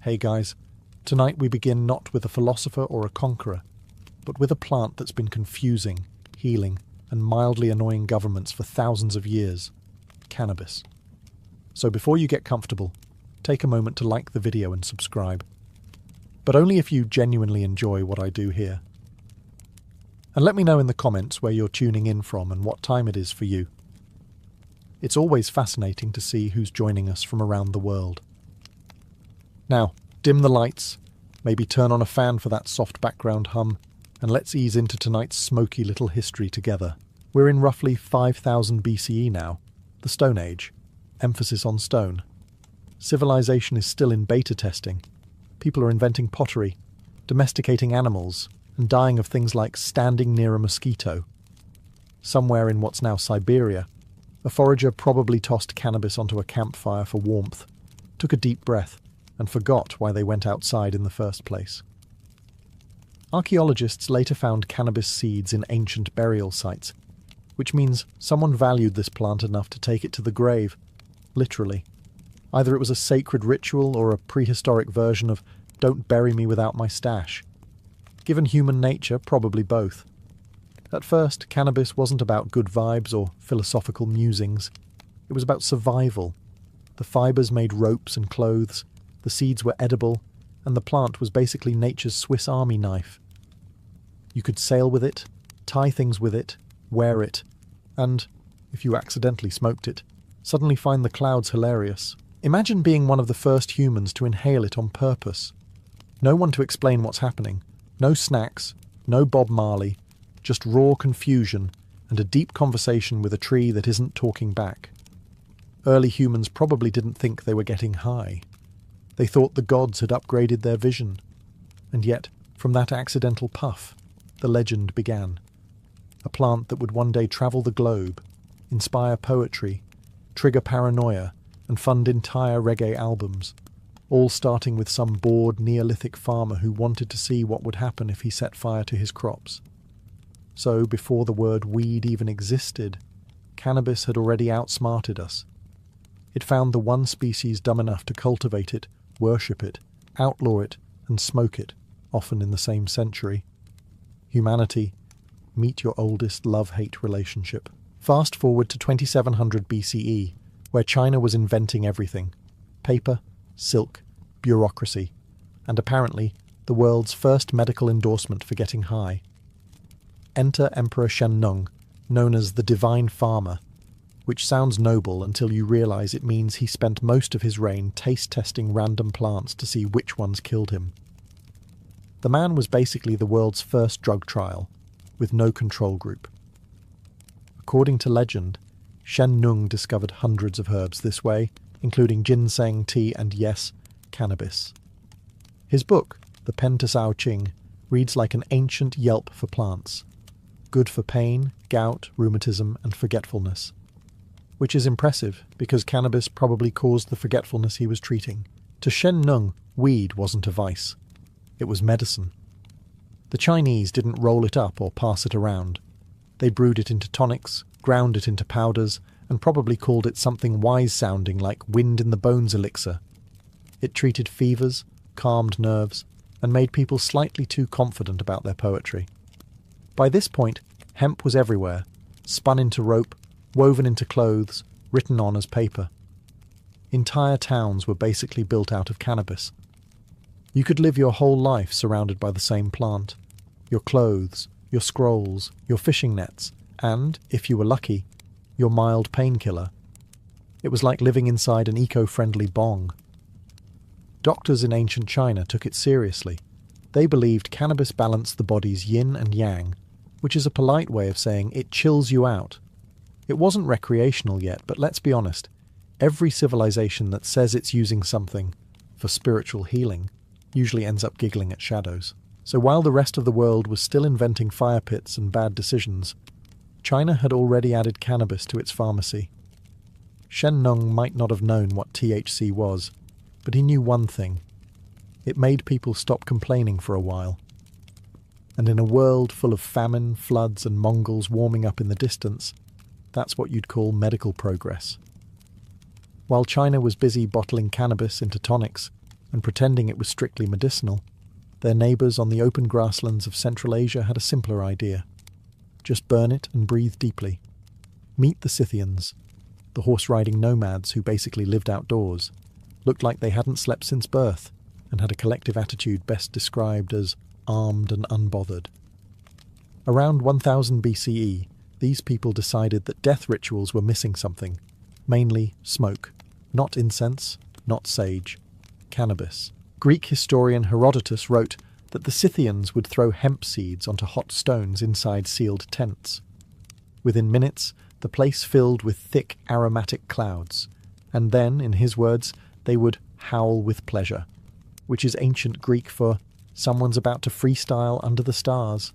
Hey guys, tonight we begin not with a philosopher or a conqueror, but with a plant that's been confusing, healing, and mildly annoying governments for thousands of years: cannabis. So before you get comfortable, take a moment to like the video and subscribe. But only if you genuinely enjoy what I do here. And let me know in the comments where you're tuning in from and what time it is for you. It's always fascinating to see who's joining us from around the world. Now, dim the lights, maybe turn on a fan for that soft background hum, and let's ease into tonight's smoky little history together. We're in roughly 5000 BCE now, the Stone Age, emphasis on stone. Civilization is still in beta testing. People are inventing pottery, domesticating animals, and dying of things like standing near a mosquito. Somewhere in what's now Siberia, a forager probably tossed cannabis onto a campfire for warmth, took a deep breath, and forgot why they went outside in the first place. Archaeologists later found cannabis seeds in ancient burial sites, which means someone valued this plant enough to take it to the grave, literally. Either it was a sacred ritual or a prehistoric version of "don't bury me without my stash." Given human nature, probably both. At first, cannabis wasn't about good vibes or philosophical musings. It was about survival. The fibers made ropes and clothes, the seeds were edible, and the plant was basically nature's Swiss Army knife. You could sail with it, tie things with it, wear it, and, if you accidentally smoked it, suddenly find the clouds hilarious. Imagine being one of the first humans to inhale it on purpose. No one to explain what's happening, no snacks, no Bob Marley, just raw confusion and a deep conversation with a tree that isn't talking back. Early humans probably didn't think they were getting high. They thought the gods had upgraded their vision. And yet, from that accidental puff, the legend began. A plant that would one day travel the globe, inspire poetry, trigger paranoia, and fund entire reggae albums, all starting with some bored Neolithic farmer who wanted to see what would happen if he set fire to his crops. So, before the word weed even existed, cannabis had already outsmarted us. It found the one species dumb enough to cultivate it, worship it, outlaw it, and smoke it, often in the same century. Humanity, meet your oldest love-hate relationship. Fast forward to 2700 BCE, where China was inventing everything: paper, silk, bureaucracy, and apparently the world's first medical endorsement for getting high. Enter Emperor Shen Nung, known as the Divine Farmer, which sounds noble until you realize it means he spent most of his reign taste-testing random plants to see which ones killed him. The man was basically the world's first drug trial, with no control group. According to legend, Shen Nung discovered hundreds of herbs this way, including ginseng, tea, and yes, cannabis. His book, the Pen to Sao Ching, reads like an ancient yelp for plants. Good for pain, gout, rheumatism, and forgetfulness. Which is impressive, because cannabis probably caused the forgetfulness he was treating. To Shen Nung, weed wasn't a vice. It was medicine. The Chinese didn't roll it up or pass it around. They brewed it into tonics, ground it into powders, and probably called it something wise-sounding like wind in the bones elixir. It treated fevers, calmed nerves, and made people slightly too confident about their poetry. By this point, hemp was everywhere, spun into rope, woven into clothes, written on as paper. Entire towns were basically built out of cannabis. You could live your whole life surrounded by the same plant. Your clothes, your scrolls, your fishing nets, and, if you were lucky, your mild painkiller. It was like living inside an eco-friendly bong. Doctors in ancient China took it seriously. They believed cannabis balanced the body's yin and yang, which is a polite way of saying it chills you out. It wasn't recreational yet, but let's be honest, every civilization that says it's using something for spiritual healing usually ends up giggling at shadows. So while the rest of the world was still inventing fire pits and bad decisions, China had already added cannabis to its pharmacy. Shen Nung might not have known what THC was, but he knew one thing. It made people stop complaining for a while. And in a world full of famine, floods, and Mongols warming up in the distance, that's what you'd call medical progress. While China was busy bottling cannabis into tonics, and pretending it was strictly medicinal, their neighbours on the open grasslands of Central Asia had a simpler idea. Just burn it and breathe deeply. Meet the Scythians, the horse-riding nomads who basically lived outdoors, looked like they hadn't slept since birth, and had a collective attitude best described as armed and unbothered. Around 1000 BCE, these people decided that death rituals were missing something, mainly smoke, not incense, not sage, cannabis. Greek historian Herodotus wrote that the Scythians would throw hemp seeds onto hot stones inside sealed tents. Within minutes, the place filled with thick aromatic clouds, and then, in his words, they would howl with pleasure, which is ancient Greek for someone's about to freestyle under the stars.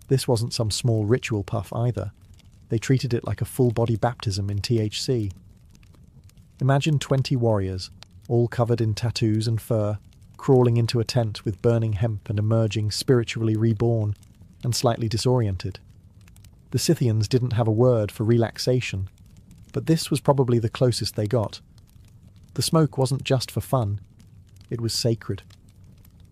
This wasn't some small ritual puff either. They treated it like a full-body baptism in THC. Imagine 20 warriors, all covered in tattoos and fur, crawling into a tent with burning hemp and emerging spiritually reborn and slightly disoriented. The Scythians didn't have a word for relaxation, but this was probably the closest they got. The smoke wasn't just for fun, it was sacred.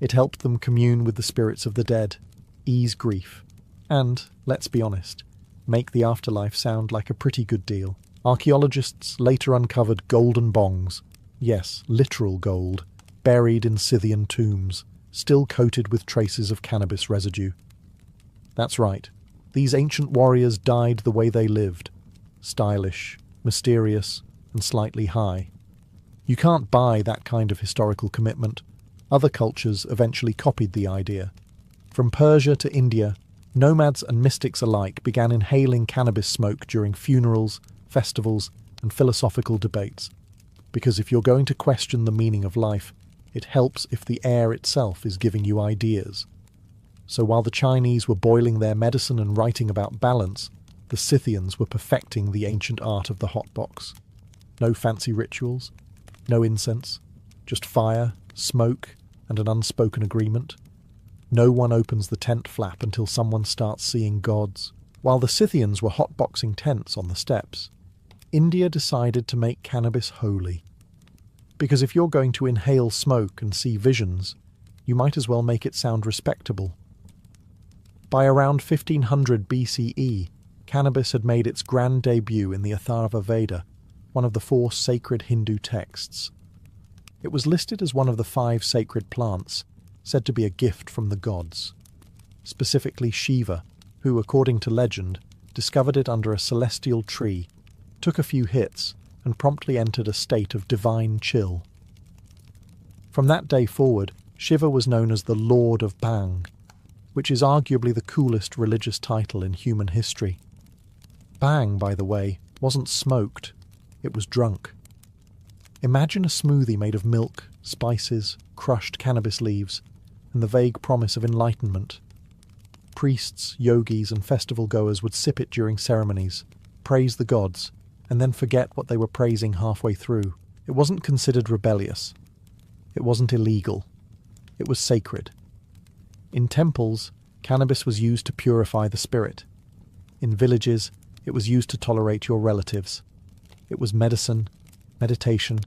It helped them commune with the spirits of the dead, ease grief, and, let's be honest, make the afterlife sound like a pretty good deal. Archaeologists later uncovered golden bongs, yes, literal gold, buried in Scythian tombs, still coated with traces of cannabis residue. That's right, these ancient warriors died the way they lived, stylish, mysterious, and slightly high. You can't buy that kind of historical commitment. Other cultures eventually copied the idea. From Persia to India, nomads and mystics alike began inhaling cannabis smoke during funerals, festivals, and philosophical debates. Because if you're going to question the meaning of life, it helps if the air itself is giving you ideas. So while the Chinese were boiling their medicine and writing about balance, the Scythians were perfecting the ancient art of the hot box. No fancy rituals, no incense, just fire, smoke, and an unspoken agreement. No one opens the tent flap until someone starts seeing gods. While the Scythians were hotboxing tents on the steppes, India decided to make cannabis holy. Because if you're going to inhale smoke and see visions, you might as well make it sound respectable. By around 1500 BCE, cannabis had made its grand debut in the Atharva Veda, one of the 4 sacred Hindu texts. It was listed as one of the 5 sacred plants, said to be a gift from the gods. Specifically Shiva, who, according to legend, discovered it under a celestial tree, took a few hits, and promptly entered a state of divine chill. From that day forward, Shiva was known as the Lord of Bhang, which is arguably the coolest religious title in human history. Bhang, by the way, wasn't smoked, it was drunk. Imagine a smoothie made of milk, spices, crushed cannabis leaves, and the vague promise of enlightenment. Priests, yogis, and festival goers would sip it during ceremonies, praise the gods, and then forget what they were praising halfway through. It wasn't considered rebellious. It wasn't illegal. It was sacred. In temples, cannabis was used to purify the spirit. In villages, it was used to tolerate your relatives. It was medicine, meditation,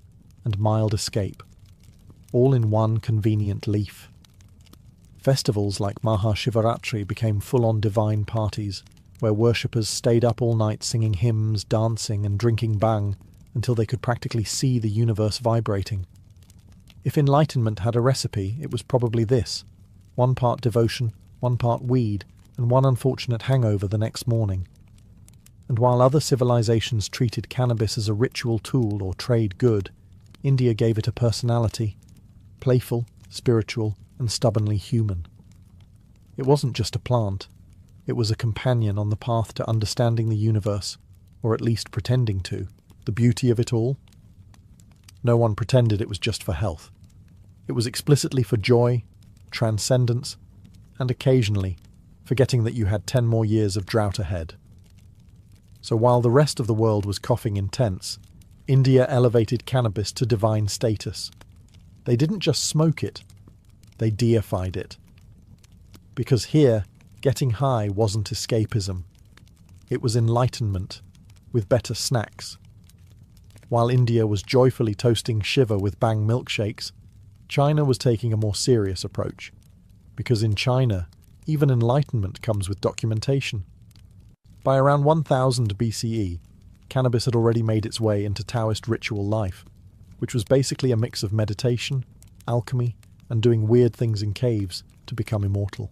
and mild escape, all in one convenient leaf. Festivals like Mahashivaratri became full-on divine parties, where worshippers stayed up all night singing hymns, dancing, and drinking bhang until they could practically see the universe vibrating. If enlightenment had a recipe, it was probably this: 1 part devotion, 1 part weed, and 1 unfortunate hangover the next morning. And while other civilizations treated cannabis as a ritual tool or trade good, India gave it a personality, playful, spiritual, and stubbornly human. It wasn't just a plant. It was a companion on the path to understanding the universe, or at least pretending to. The beauty of it all? No one pretended it was just for health. It was explicitly for joy, transcendence, and occasionally, forgetting that you had 10 more years of drought ahead. So while the rest of the world was coughing in tents, India elevated cannabis to divine status. They didn't just smoke it, they deified it. Because here, getting high wasn't escapism. It was enlightenment, with better snacks. While India was joyfully toasting Shiva with bhang milkshakes, China was taking a more serious approach, because in China, even enlightenment comes with documentation. By around 1000 BCE, cannabis had already made its way into Taoist ritual life, which was basically a mix of meditation, alchemy, and doing weird things in caves to become immortal.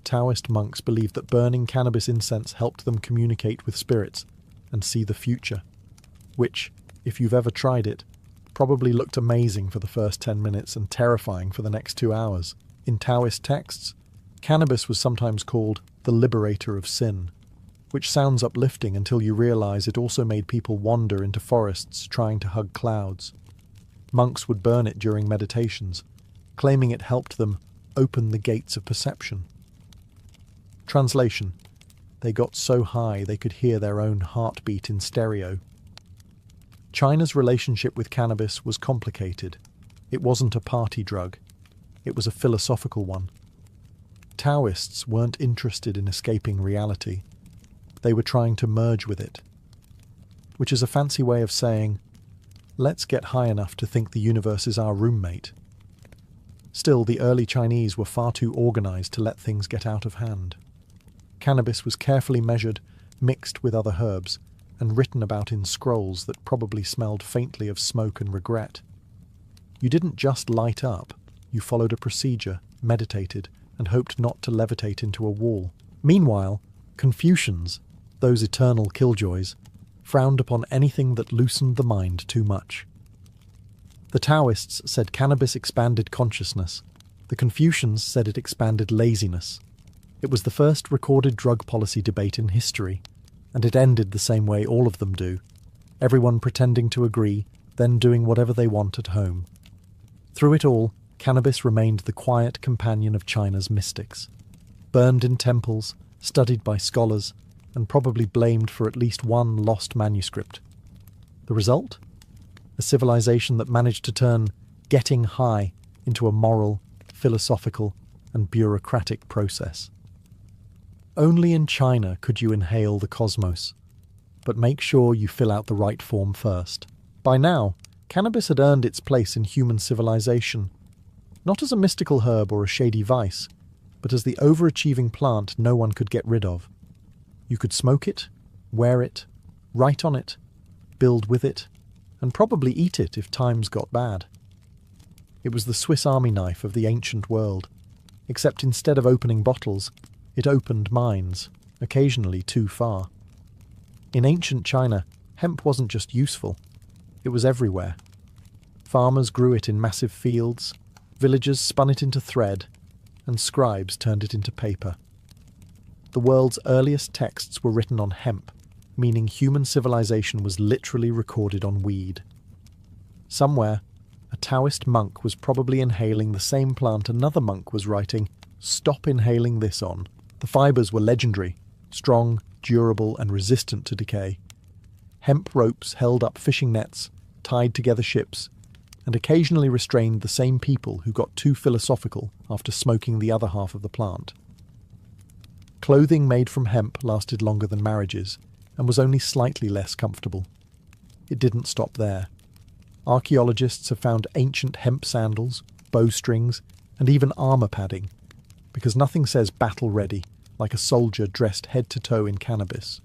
Taoist monks believed that burning cannabis incense helped them communicate with spirits and see the future, which, if you've ever tried it, probably looked amazing for the first 10 minutes and terrifying for the next 2 hours. In Taoist texts, cannabis was sometimes called the liberator of sin, which sounds uplifting until you realize it also made people wander into forests trying to hug clouds. Monks would burn it during meditations, claiming it helped them open the gates of perception. Translation: they got so high they could hear their own heartbeat in stereo. China's relationship with cannabis was complicated. It wasn't a party drug. It was a philosophical one. Taoists weren't interested in escaping reality. They were trying to merge with it, which is a fancy way of saying, let's get high enough to think the universe is our roommate. Still, the early Chinese were far too organized to let things get out of hand. Cannabis was carefully measured, mixed with other herbs, and written about in scrolls that probably smelled faintly of smoke and regret. You didn't just light up, you followed a procedure, meditated, and hoped not to levitate into a wall. Meanwhile, Confucians, those eternal killjoys, frowned upon anything that loosened the mind too much. The Taoists said cannabis expanded consciousness. The Confucians said it expanded laziness. It was the first recorded drug policy debate in history, and it ended the same way all of them do, everyone pretending to agree, then doing whatever they want at home. Through it all, cannabis remained the quiet companion of China's mystics. Burned in temples, studied by scholars, and probably blamed for at least one lost manuscript. The result? A civilization that managed to turn getting high into a moral, philosophical, and bureaucratic process. Only in China could you inhale the cosmos, but make sure you fill out the right form first. By now, cannabis had earned its place in human civilization, not as a mystical herb or a shady vice, but as the overachieving plant no one could get rid of. You could smoke it, wear it, write on it, build with it, and probably eat it if times got bad. It was the Swiss Army knife of the ancient world, except instead of opening bottles, it opened minds, occasionally too far. In ancient China, hemp wasn't just useful, it was everywhere. Farmers grew it in massive fields, villagers spun it into thread, and scribes turned it into paper. The world's earliest texts were written on hemp, meaning human civilization was literally recorded on weed. Somewhere, a Taoist monk was probably inhaling the same plant another monk was writing, "Stop inhaling this" on. The fibers were legendary, strong, durable, and resistant to decay. Hemp ropes held up fishing nets, tied together ships, and occasionally restrained the same people who got too philosophical after smoking the other half of the plant. Clothing made from hemp lasted longer than marriages, and was only slightly less comfortable. It didn't stop there. Archaeologists have found ancient hemp sandals, bowstrings, and even armor padding, because nothing says battle-ready like a soldier dressed head to toe in cannabis.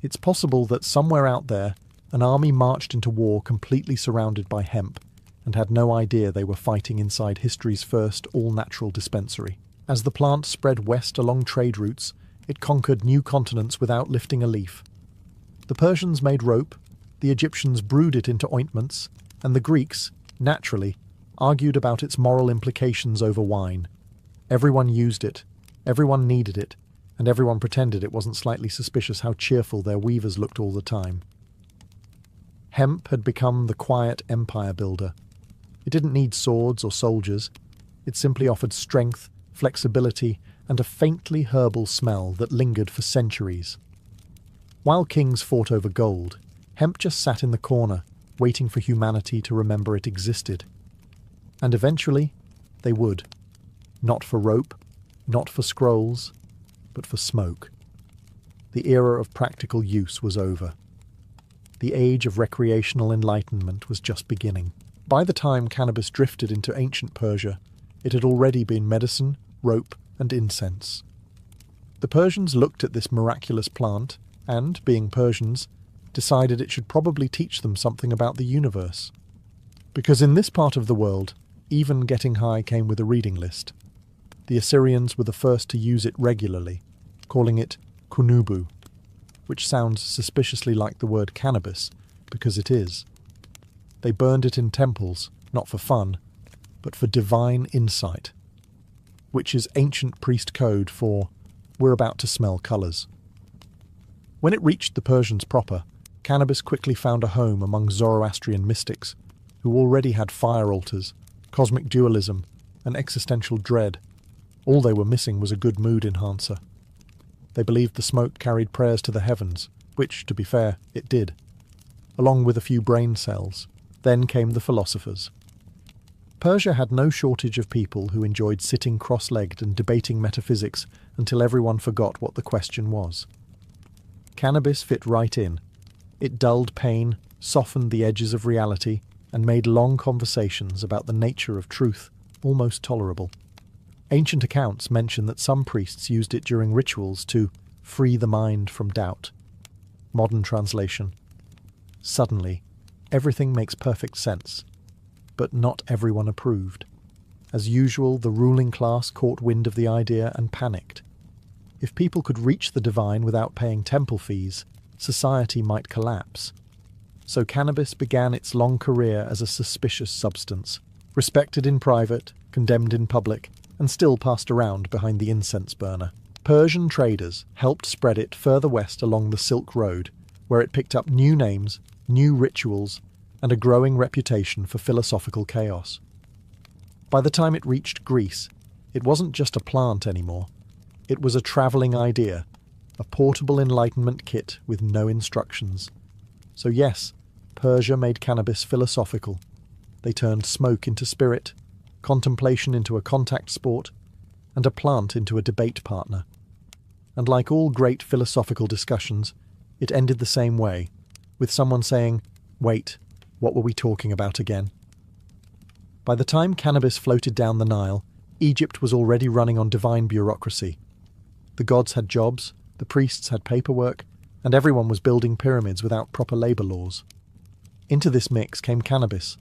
It's possible that somewhere out there, an army marched into war completely surrounded by hemp, and had no idea they were fighting inside history's first all-natural dispensary. As the plant spread west along trade routes, it conquered new continents without lifting a leaf. The Persians made rope, the Egyptians brewed it into ointments, and the Greeks, naturally, argued about its moral implications over wine. Everyone used it, everyone needed it, and everyone pretended it wasn't slightly suspicious how cheerful their weavers looked all the time. Hemp had become the quiet empire builder. It didn't need swords or soldiers. It simply offered strength, flexibility, and a faintly herbal smell that lingered for centuries. While kings fought over gold, hemp just sat in the corner, waiting for humanity to remember it existed. And eventually, they would. Not for rope, not for scrolls, but for smoke. The era of practical use was over. The age of recreational enlightenment was just beginning. By the time cannabis drifted into ancient Persia, it had already been medicine, rope, and incense. The Persians looked at this miraculous plant and, being Persians, decided it should probably teach them something about the universe. Because in this part of the world, even getting high came with a reading list. The Assyrians were the first to use it regularly, calling it kunubu, which sounds suspiciously like the word cannabis, because it is. They burned it in temples, not for fun, but for divine insight, which is ancient priest code for "we're about to smell colours." When it reached the Persians proper, cannabis quickly found a home among Zoroastrian mystics, who already had fire altars, cosmic dualism, and existential dread. All they were missing was a good mood enhancer. They believed the smoke carried prayers to the heavens, which, to be fair, it did, along with a few brain cells. Then came the philosophers. Persia had no shortage of people who enjoyed sitting cross-legged and debating metaphysics until everyone forgot what the question was. Cannabis fit right in. It dulled pain, softened the edges of reality, and made long conversations about the nature of truth almost tolerable. Ancient accounts mention that some priests used it during rituals to free the mind from doubt. Modern translation: suddenly, everything makes perfect sense, but not everyone approved. As usual, the ruling class caught wind of the idea and panicked. If people could reach the divine without paying temple fees, society might collapse. So cannabis began its long career as a suspicious substance, respected in private, condemned in public, and still passed around behind the incense burner. Persian traders helped spread it further west along the Silk Road, where it picked up new names, new rituals, and a growing reputation for philosophical chaos. By the time it reached Greece, it wasn't just a plant anymore. It was a travelling idea, a portable enlightenment kit with no instructions. So yes, Persia made cannabis philosophical. They turned smoke into spirit, contemplation into a contact sport, and a plant into a debate partner. And like all great philosophical discussions, it ended the same way, with someone saying, "Wait, what were we talking about again?" By the time cannabis floated down the Nile, Egypt was already running on divine bureaucracy. The gods had jobs, the priests had paperwork, and everyone was building pyramids without proper labour laws. Into this mix came cannabis,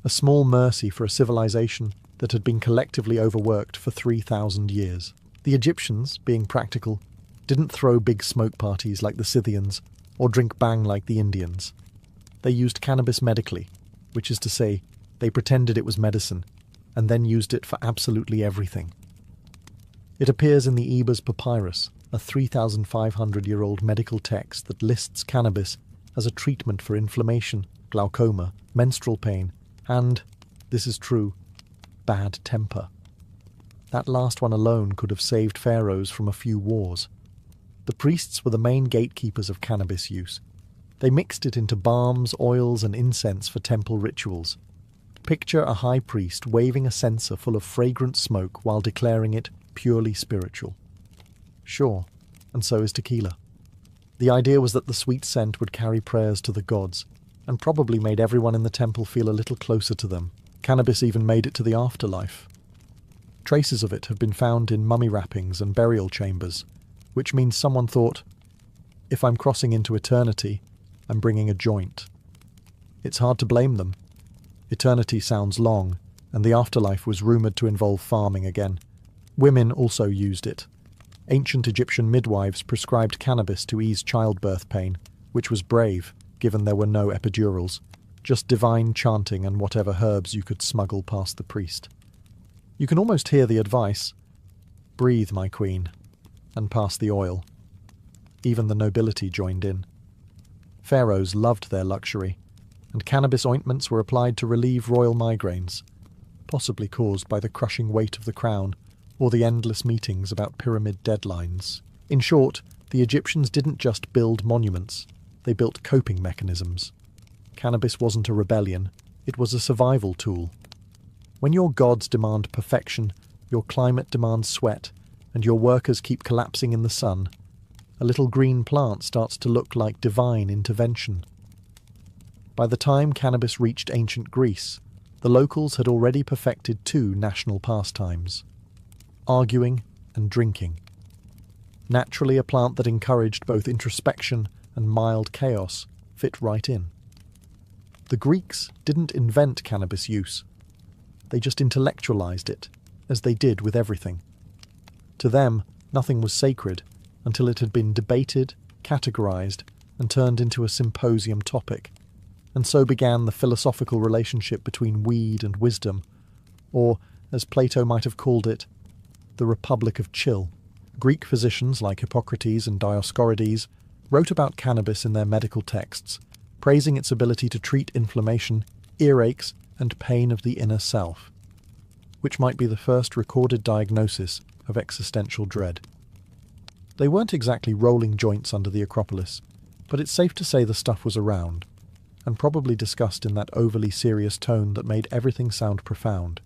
a small mercy for a civilization that had been collectively overworked for 3,000 years. The Egyptians, being practical, didn't throw big smoke parties like the Scythians or drink bang like the Indians. They used cannabis medically, which is to say, they pretended it was medicine, and then used it for absolutely everything. It appears in the Ebers Papyrus, a 3,500-year-old medical text that lists cannabis as a treatment for inflammation, glaucoma, menstrual pain, and, this is true, bad temper. That last one alone could have saved pharaohs from a few wars. The priests were the main gatekeepers of cannabis use. They mixed it into balms, oils, and incense for temple rituals. Picture a high priest waving a censer full of fragrant smoke while declaring it purely spiritual. Sure, and so is tequila. The idea was that the sweet scent would carry prayers to the gods, and probably made everyone in the temple feel a little closer to them. Cannabis even made it to the afterlife. Traces of it have been found in mummy wrappings and burial chambers, which means someone thought, if I'm crossing into eternity, I'm bringing a joint. It's hard to blame them. Eternity sounds long, and the afterlife was rumoured to involve farming again. Women also used it. Ancient Egyptian midwives prescribed cannabis to ease childbirth pain, which was brave, given there were no epidurals, just divine chanting and whatever herbs you could smuggle past the priest. You can almost hear the advice, "Breathe, my queen," and pass the oil. Even the nobility joined in. Pharaohs loved their luxury, and cannabis ointments were applied to relieve royal migraines, possibly caused by the crushing weight of the crown or the endless meetings about pyramid deadlines. In short, the Egyptians didn't just build monuments, they built coping mechanisms. Cannabis wasn't a rebellion, it was a survival tool. When your gods demand perfection, your climate demands sweat, and your workers keep collapsing in the sun, a little green plant starts to look like divine intervention. By the time cannabis reached ancient Greece, the locals had already perfected two national pastimes: arguing and drinking. Naturally, a plant that encouraged both introspection and mild chaos fit right in. The Greeks didn't invent cannabis use. They just intellectualized it, as they did with everything. To them, nothing was sacred until it had been debated, categorized, and turned into a symposium topic. And so began the philosophical relationship between weed and wisdom, or, as Plato might have called it, the Republic of Chill. Greek physicians like Hippocrates and Dioscorides wrote about cannabis in their medical texts, praising its ability to treat inflammation, earaches, and pain of the inner self, which might be the first recorded diagnosis of existential dread. They weren't exactly rolling joints under the Acropolis, but it's safe to say the stuff was around, and probably discussed in that overly serious tone that made everything sound profound.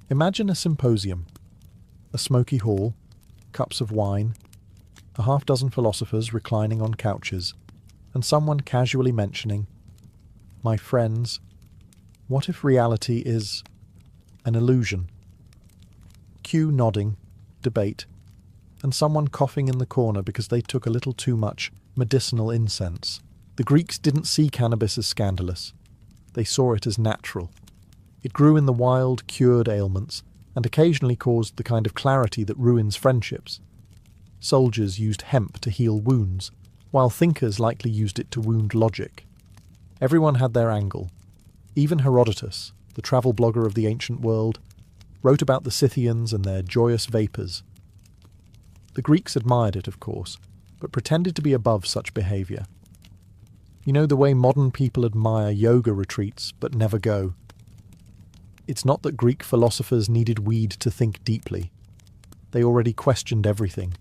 Imagine a symposium, a smoky hall, cups of wine, a half-dozen philosophers reclining on couches, and someone casually mentioning, "My friends, what if reality is an illusion?" Cue nodding, debate, and someone coughing in the corner because they took a little too much medicinal incense. The Greeks didn't see cannabis as scandalous. They saw it as natural. It grew in the wild, cured ailments, and occasionally caused the kind of clarity that ruins friendships. Soldiers used hemp to heal wounds, while thinkers likely used it to wound logic. Everyone had their angle. Even Herodotus, the travel blogger of the ancient world, wrote about the Scythians and their joyous vapours. The Greeks admired it, of course, but pretended to be above such behaviour. You know the way modern people admire yoga retreats but never go. It's not that Greek philosophers needed weed to think deeply. They already questioned everything: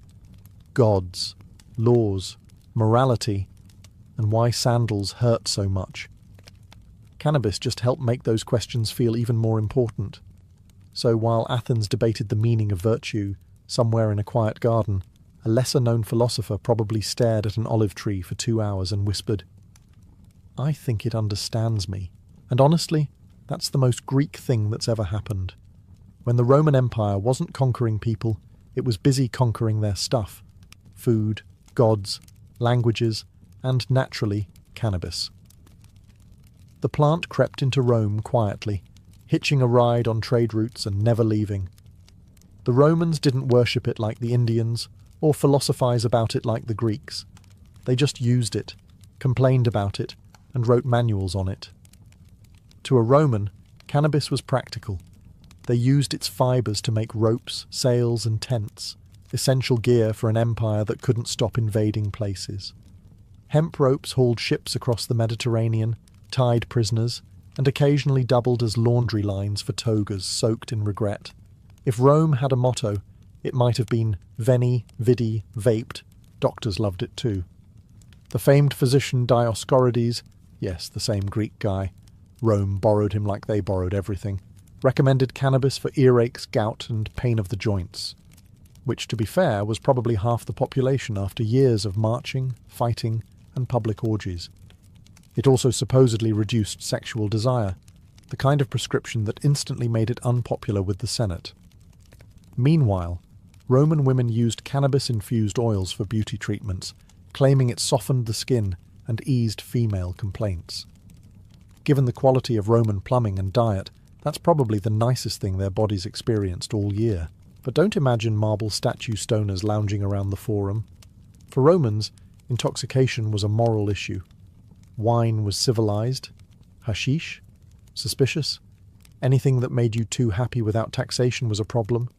gods, laws, morality, and why sandals hurt so much. Cannabis just helped make those questions feel even more important. So while Athens debated the meaning of virtue somewhere in a quiet garden, a lesser-known philosopher probably stared at an olive tree for 2 hours and whispered, "I think it understands me." And honestly, that's the most Greek thing that's ever happened. When the Roman Empire wasn't conquering people, it was busy conquering their stuff: food, gods, languages, and, naturally, cannabis. The plant crept into Rome quietly, hitching a ride on trade routes and never leaving. The Romans didn't worship it like the Indians, or philosophize about it like the Greeks. They just used it, complained about it, and wrote manuals on it. To a Roman, cannabis was practical. They used its fibres to make ropes, sails, and tents, essential gear for an empire that couldn't stop invading places. Hemp ropes hauled ships across the Mediterranean, tied prisoners, and occasionally doubled as laundry lines for togas soaked in regret. If Rome had a motto, it might have been Veni, Vidi, Vaped. Doctors loved it too. The famed physician Dioscorides, yes, the same Greek guy, Rome borrowed him like they borrowed everything, recommended cannabis for earaches, gout, and pain of the joints, which, to be fair, was probably half the population after years of marching, fighting, and public orgies. It also supposedly reduced sexual desire, the kind of prescription that instantly made it unpopular with the Senate. Meanwhile, Roman women used cannabis-infused oils for beauty treatments, claiming it softened the skin and eased female complaints. Given the quality of Roman plumbing and diet, that's probably the nicest thing their bodies experienced all year. But don't imagine marble statue stoners lounging around the forum. For Romans, intoxication was a moral issue. Wine was civilized. Hashish? Suspicious. Anything that made you too happy without taxation was a problem.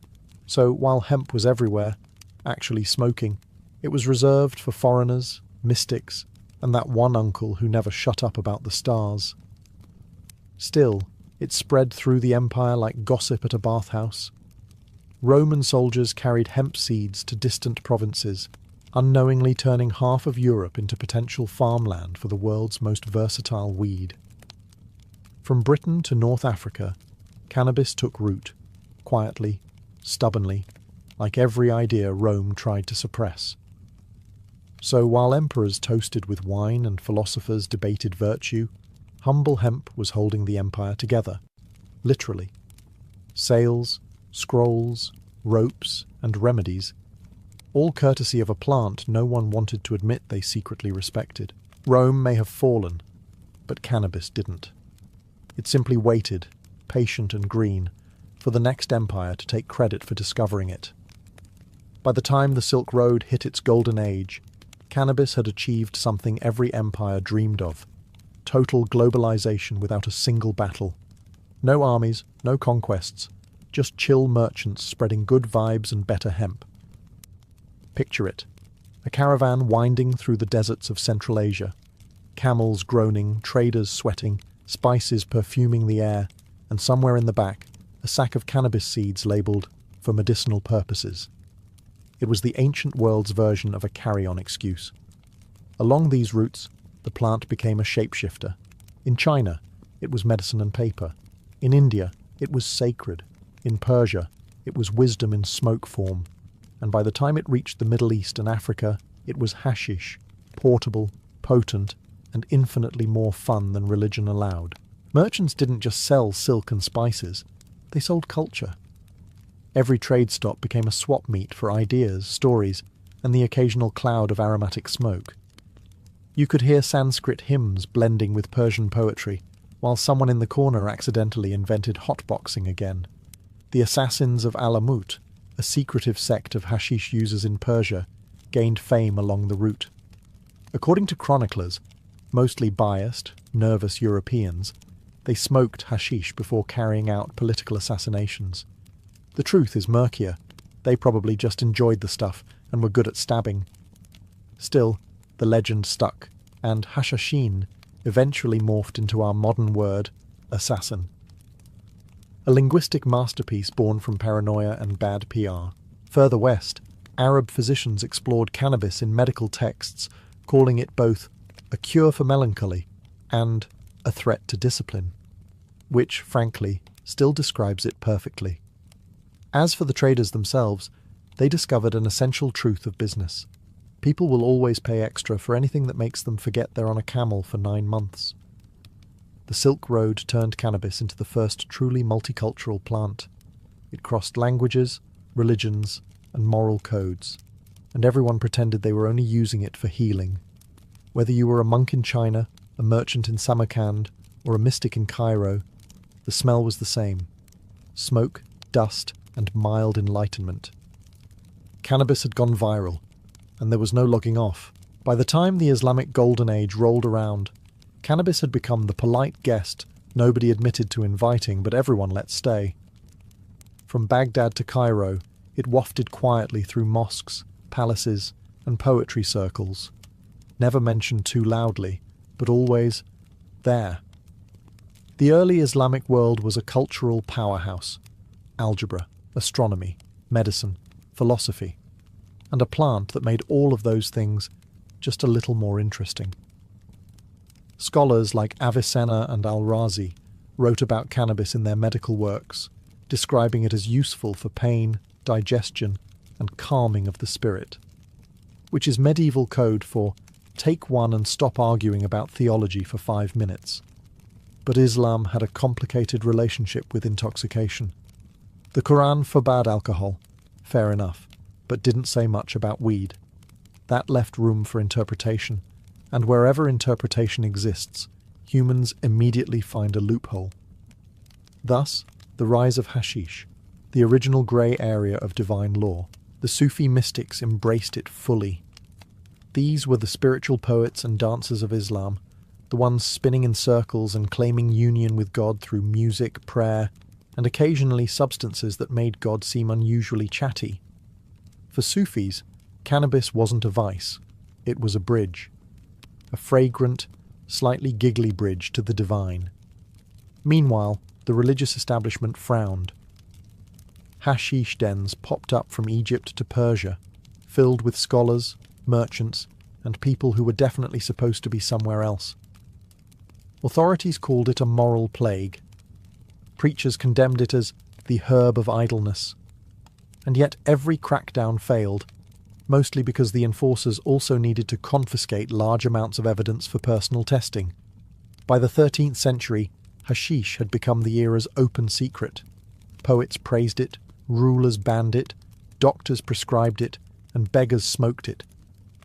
So while hemp was everywhere, actually smoking, it was reserved for foreigners, mystics, and that one uncle who never shut up about the stars. Still, it spread through the empire like gossip at a bathhouse. Roman soldiers carried hemp seeds to distant provinces, unknowingly turning half of Europe into potential farmland for the world's most versatile weed. From Britain to North Africa, cannabis took root, quietly, stubbornly, like every idea Rome tried to suppress. So while emperors toasted with wine and philosophers debated virtue, humble hemp was holding the empire together. literally. Sails, scrolls, ropes, and remedies, all courtesy of a plant no one wanted to admit they secretly respected. Rome may have fallen, but cannabis didn't. It simply waited, patient and green, for the next empire to take credit for discovering it. By the time the Silk Road hit its golden age, cannabis had achieved something every empire dreamed of: total globalization without a single battle. No armies, no conquests, just chill merchants spreading good vibes and better hemp. Picture it: a caravan winding through the deserts of Central Asia, camels groaning, traders sweating, spices perfuming the air, and somewhere in the back, a sack of cannabis seeds labelled "for medicinal purposes." It was the ancient world's version of a carry-on excuse. Along these routes, the plant became a shapeshifter. In China, it was medicine and paper. In India, it was sacred. In Persia, it was wisdom in smoke form. And by the time it reached the Middle East and Africa, it was hashish, portable, potent, and infinitely more fun than religion allowed. Merchants didn't just sell silk and spices, they sold culture. Every trade stop became a swap meet for ideas, stories, and the occasional cloud of aromatic smoke. You could hear Sanskrit hymns blending with Persian poetry, while someone in the corner accidentally invented hotboxing again. The assassins of Alamut, a secretive sect of hashish users in Persia, gained fame along the route. According to chroniclers, mostly biased, nervous Europeans, they smoked hashish before carrying out political assassinations. The truth is murkier. They probably just enjoyed the stuff and were good at stabbing. Still, the legend stuck, and hashashin eventually morphed into our modern word, assassin. A linguistic masterpiece born from paranoia and bad PR. Further west, Arab physicians explored cannabis in medical texts, calling it both a cure for melancholy and a threat to discipline, which, frankly, still describes it perfectly. As for the traders themselves, they discovered an essential truth of business. People will always pay extra for anything that makes them forget they're on a camel for 9 months. The Silk Road turned cannabis into the first truly multicultural plant. It crossed languages, religions, and moral codes, and everyone pretended they were only using it for healing. Whether you were a monk in China, a merchant in Samarkand, or a mystic in Cairo, the smell was the same: smoke, dust, and mild enlightenment. Cannabis had gone viral, and there was no logging off. By the time the Islamic Golden Age rolled around, cannabis had become the polite guest nobody admitted to inviting, but everyone let stay. From Baghdad to Cairo, it wafted quietly through mosques, palaces, and poetry circles, never mentioned too loudly, but always there. The early Islamic world was a cultural powerhouse: algebra, astronomy, medicine, philosophy, and a plant that made all of those things just a little more interesting. Scholars like Avicenna and Al-Razi wrote about cannabis in their medical works, describing it as useful for pain, digestion, and calming of the spirit, which is medieval code for take one and stop arguing about theology for 5 minutes. But Islam had a complicated relationship with intoxication. The Quran forbade alcohol, fair enough, but didn't say much about weed. That left room for interpretation, and wherever interpretation exists, humans immediately find a loophole. Thus, the rise of hashish, the original grey area of divine law. The Sufi mystics embraced it fully. These were the spiritual poets and dancers of Islam, the ones spinning in circles and claiming union with God through music, prayer, and occasionally substances that made God seem unusually chatty. For Sufis, cannabis wasn't a vice, it was a bridge. A fragrant, slightly giggly bridge to the divine. Meanwhile, the religious establishment frowned. Hashish dens popped up from Egypt to Persia, filled with scholars, merchants, and people who were definitely supposed to be somewhere else. Authorities called it a moral plague. Preachers condemned it as the herb of idleness. And yet every crackdown failed, mostly because the enforcers also needed to confiscate large amounts of evidence for personal testing. By the 13th century, Hashish had become the era's open secret. Poets praised it, rulers banned it, doctors prescribed it, and beggars smoked it.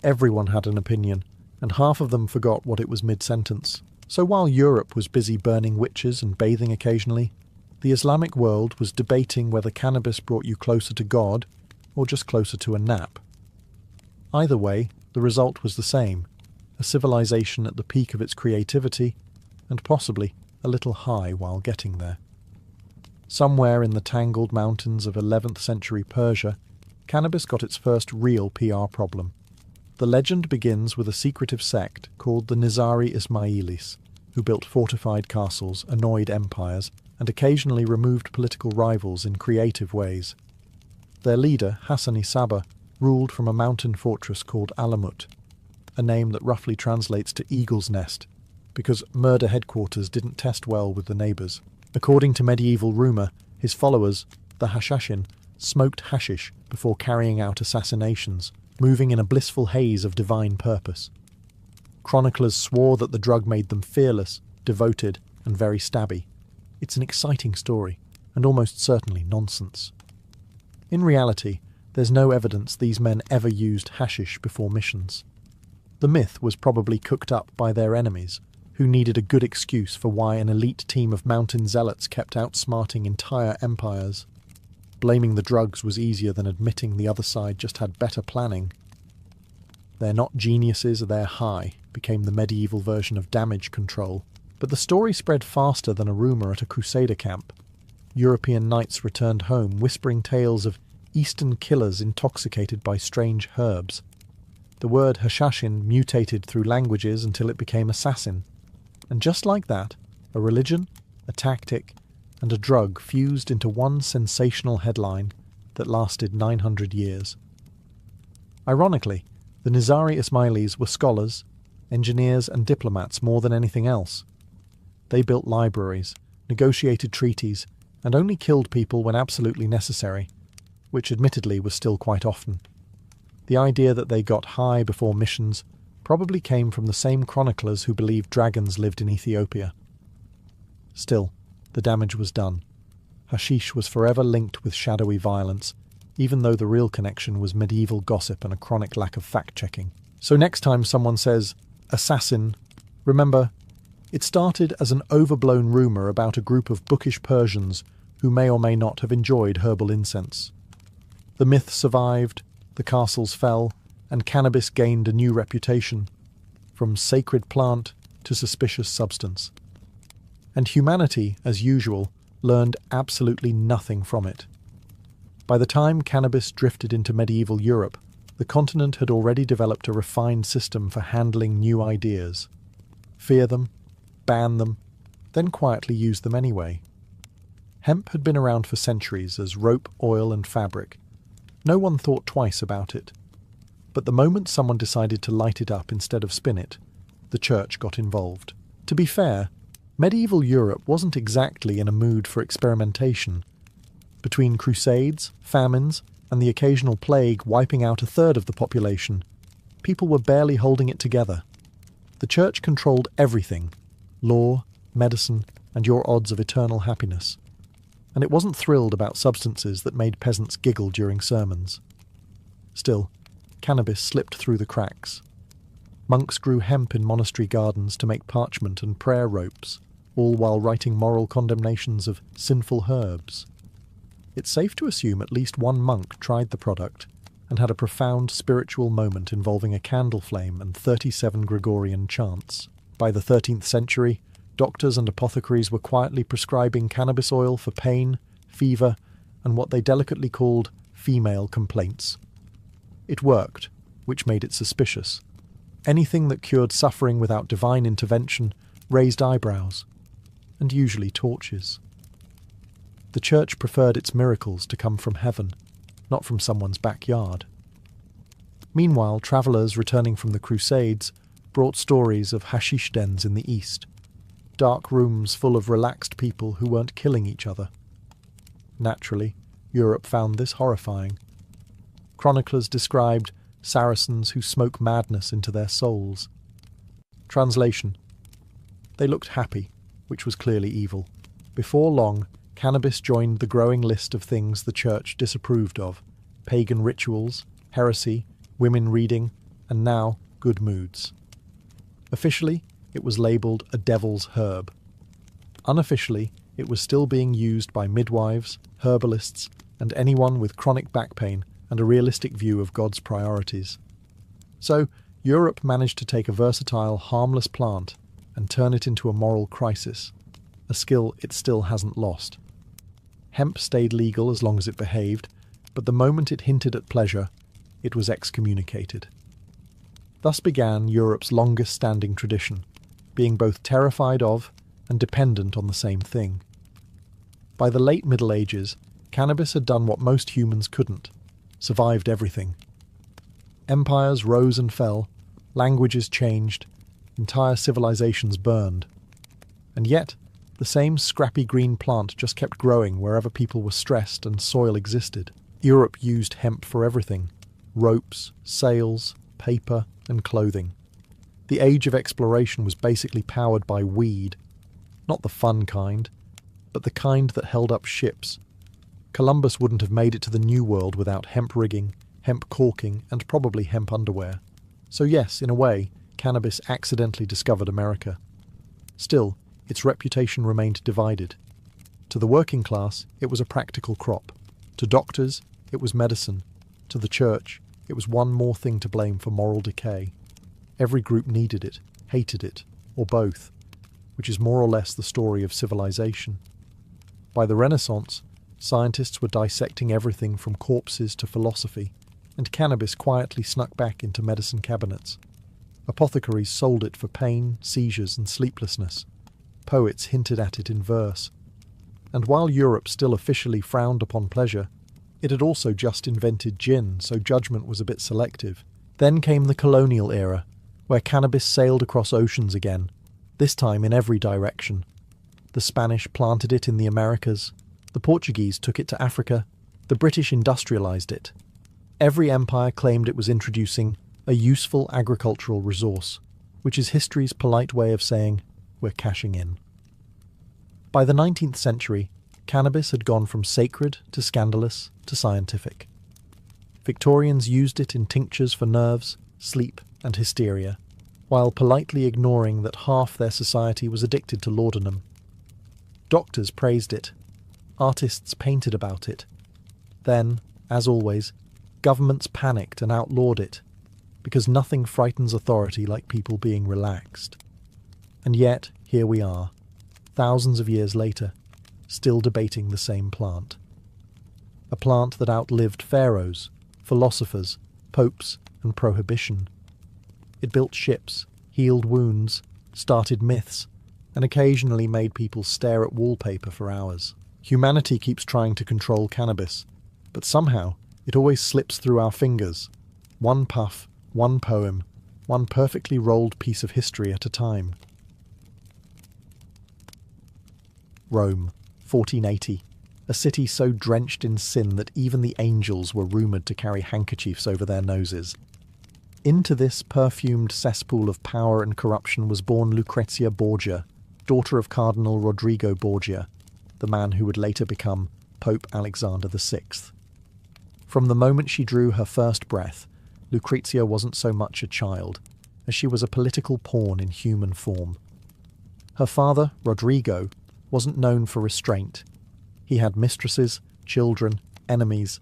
Everyone had an opinion, and half of them forgot what it was mid-sentence. So while Europe was busy burning witches and bathing occasionally, the Islamic world was debating whether cannabis brought you closer to God or just closer to a nap. Either way, the result was the same, a civilization at the peak of its creativity, and possibly a little high while getting there. Somewhere in the tangled mountains of 11th century Persia, cannabis got its first real PR problem. The legend begins with a secretive sect called the Nizari Ismailis, who built fortified castles, annoyed empires, and occasionally removed political rivals in creative ways. Their leader, Hassani Saba, ruled from a mountain fortress called Alamut, a name that roughly translates to eagle's nest, because murder headquarters didn't test well with the neighbours. According to medieval rumour, his followers, the Hashashin, smoked hashish before carrying out assassinations, moving in a blissful haze of divine purpose. Chroniclers swore that the drug made them fearless, devoted, and very stabby. It's an exciting story, and almost certainly nonsense. In reality, there's no evidence these men ever used hashish before missions. The myth was probably cooked up by their enemies, who needed a good excuse for why an elite team of mountain zealots kept outsmarting entire empires. Blaming the drugs was easier than admitting the other side just had better planning. "They're not geniuses, they're high," became the medieval version of damage control. But the story spread faster than a rumour at a crusader camp. European knights returned home whispering tales of Eastern killers intoxicated by strange herbs. The word Hashashin mutated through languages until it became assassin. And just like that, a religion, a tactic, and a drug fused into one sensational headline that lasted 900 years. Ironically, the Nizari Ismailis were scholars, engineers and diplomats more than anything else. They built libraries, negotiated treaties, and only killed people when absolutely necessary, which admittedly was still quite often. The idea that they got high before missions probably came from the same chroniclers who believed dragons lived in Ethiopia. Still, the damage was done. Hashish was forever linked with shadowy violence, even though the real connection was medieval gossip and a chronic lack of fact-checking. So next time someone says, "assassin," remember, it started as an overblown rumour about a group of bookish Persians who may or may not have enjoyed herbal incense. The myth survived, the castles fell, and cannabis gained a new reputation, from sacred plant to suspicious substance. And humanity, as usual, learned absolutely nothing from it. By the time cannabis drifted into medieval Europe, the continent had already developed a refined system for handling new ideas. Fear them, ban them, then quietly use them anyway. Hemp had been around for centuries as rope, oil, and fabric. No one thought twice about it. But the moment someone decided to light it up instead of spin it, the church got involved. To be fair, medieval Europe wasn't exactly in a mood for experimentation. Between crusades, famines, and the occasional plague wiping out a third of the population, people were barely holding it together. The church controlled everything: law, medicine, and your odds of eternal happiness. And it wasn't thrilled about substances that made peasants giggle during sermons. Still, cannabis slipped through the cracks. Monks grew hemp in monastery gardens to make parchment and prayer ropes, all while writing moral condemnations of sinful herbs. It's safe to assume at least one monk tried the product and had a profound spiritual moment involving a candle flame and 37 Gregorian chants. By the 13th century, doctors and apothecaries were quietly prescribing cannabis oil for pain, fever, and what they delicately called female complaints. It worked, which made it suspicious. Anything that cured suffering without divine intervention raised eyebrows, and usually torches. The church preferred its miracles to come from heaven, not from someone's backyard. Meanwhile, travellers returning from the Crusades brought stories of hashish dens in the east, dark rooms full of relaxed people who weren't killing each other. Naturally, Europe found this horrifying. Chroniclers described Saracens who smoke madness into their souls. Translation: they looked happy, which was clearly evil. Before long, cannabis joined the growing list of things the church disapproved of: pagan rituals, heresy, women reading, and now good moods. Officially, it was labelled a devil's herb. Unofficially, it was still being used by midwives, herbalists, and anyone with chronic back pain and a realistic view of God's priorities. So, Europe managed to take a versatile, harmless plant and turn it into a moral crisis, a skill it still hasn't lost. Hemp stayed legal as long as it behaved, but the moment it hinted at pleasure, it was excommunicated. Thus began Europe's longest-standing tradition, being both terrified of and dependent on the same thing. By the late Middle Ages, cannabis had done what most humans couldn't: survived everything. Empires rose and fell, languages changed, entire civilizations burned. And yet, the same scrappy green plant just kept growing wherever people were stressed and soil existed. Europe used hemp for everything: ropes, sails, paper, and clothing. The age of exploration was basically powered by weed, not the fun kind, but the kind that held up ships. Columbus wouldn't have made it to the New World without hemp rigging, hemp caulking, and probably hemp underwear. So yes, in a way, cannabis accidentally discovered America. Still, its reputation remained divided. To the working class, it was a practical crop. To doctors, it was medicine. To the church, it was one more thing to blame for moral decay. Every group needed it, hated it, or both, which is more or less the story of civilization. By the Renaissance, scientists were dissecting everything from corpses to philosophy, and cannabis quietly snuck back into medicine cabinets. Apothecaries sold it for pain, seizures, and sleeplessness. Poets hinted at it in verse. And while Europe still officially frowned upon pleasure, it had also just invented gin, so judgment was a bit selective. Then came the colonial era, where cannabis sailed across oceans again, this time in every direction. The Spanish planted it in the Americas, the Portuguese took it to Africa, the British industrialized it. Every empire claimed it was introducing a useful agricultural resource, which is history's polite way of saying, we're cashing in. By the 19th century, cannabis had gone from sacred to scandalous to scientific. Victorians used it in tinctures for nerves, sleep, and hysteria, while politely ignoring that half their society was addicted to laudanum. Doctors praised it. Artists painted about it. Then, as always, governments panicked and outlawed it, because nothing frightens authority like people being relaxed. And yet, here we are, thousands of years later, still debating the same plant. A plant that outlived pharaohs, philosophers, popes, and prohibition. It built ships, healed wounds, started myths, and occasionally made people stare at wallpaper for hours. Humanity keeps trying to control cannabis, but somehow it always slips through our fingers. One puff, one poem, one perfectly rolled piece of history at a time. Rome, 1480. A city so drenched in sin that even the angels were rumoured to carry handkerchiefs over their noses. Into this perfumed cesspool of power and corruption was born Lucrezia Borgia, daughter of Cardinal Rodrigo Borgia, the man who would later become Pope Alexander VI. From the moment she drew her first breath, Lucrezia wasn't so much a child, as she was a political pawn in human form. Her father, Rodrigo, wasn't known for restraint. He had mistresses, children, enemies,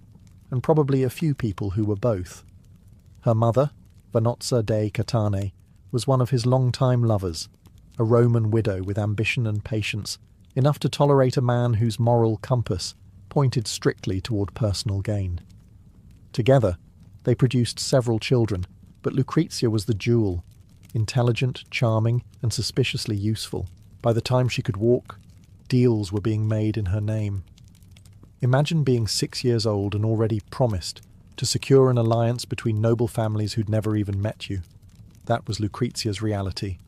and probably a few people who were both. Her mother, Vanozza dei Catane, was one of his long-time lovers, a Roman widow with ambition and patience, enough to tolerate a man whose moral compass pointed strictly toward personal gain. Together, they produced several children, but Lucrezia was the jewel, intelligent, charming, and suspiciously useful. By the time she could walk, deals were being made in her name. Imagine being 6 years old and already promised to secure an alliance between noble families who'd never even met you. That was Lucrezia's reality.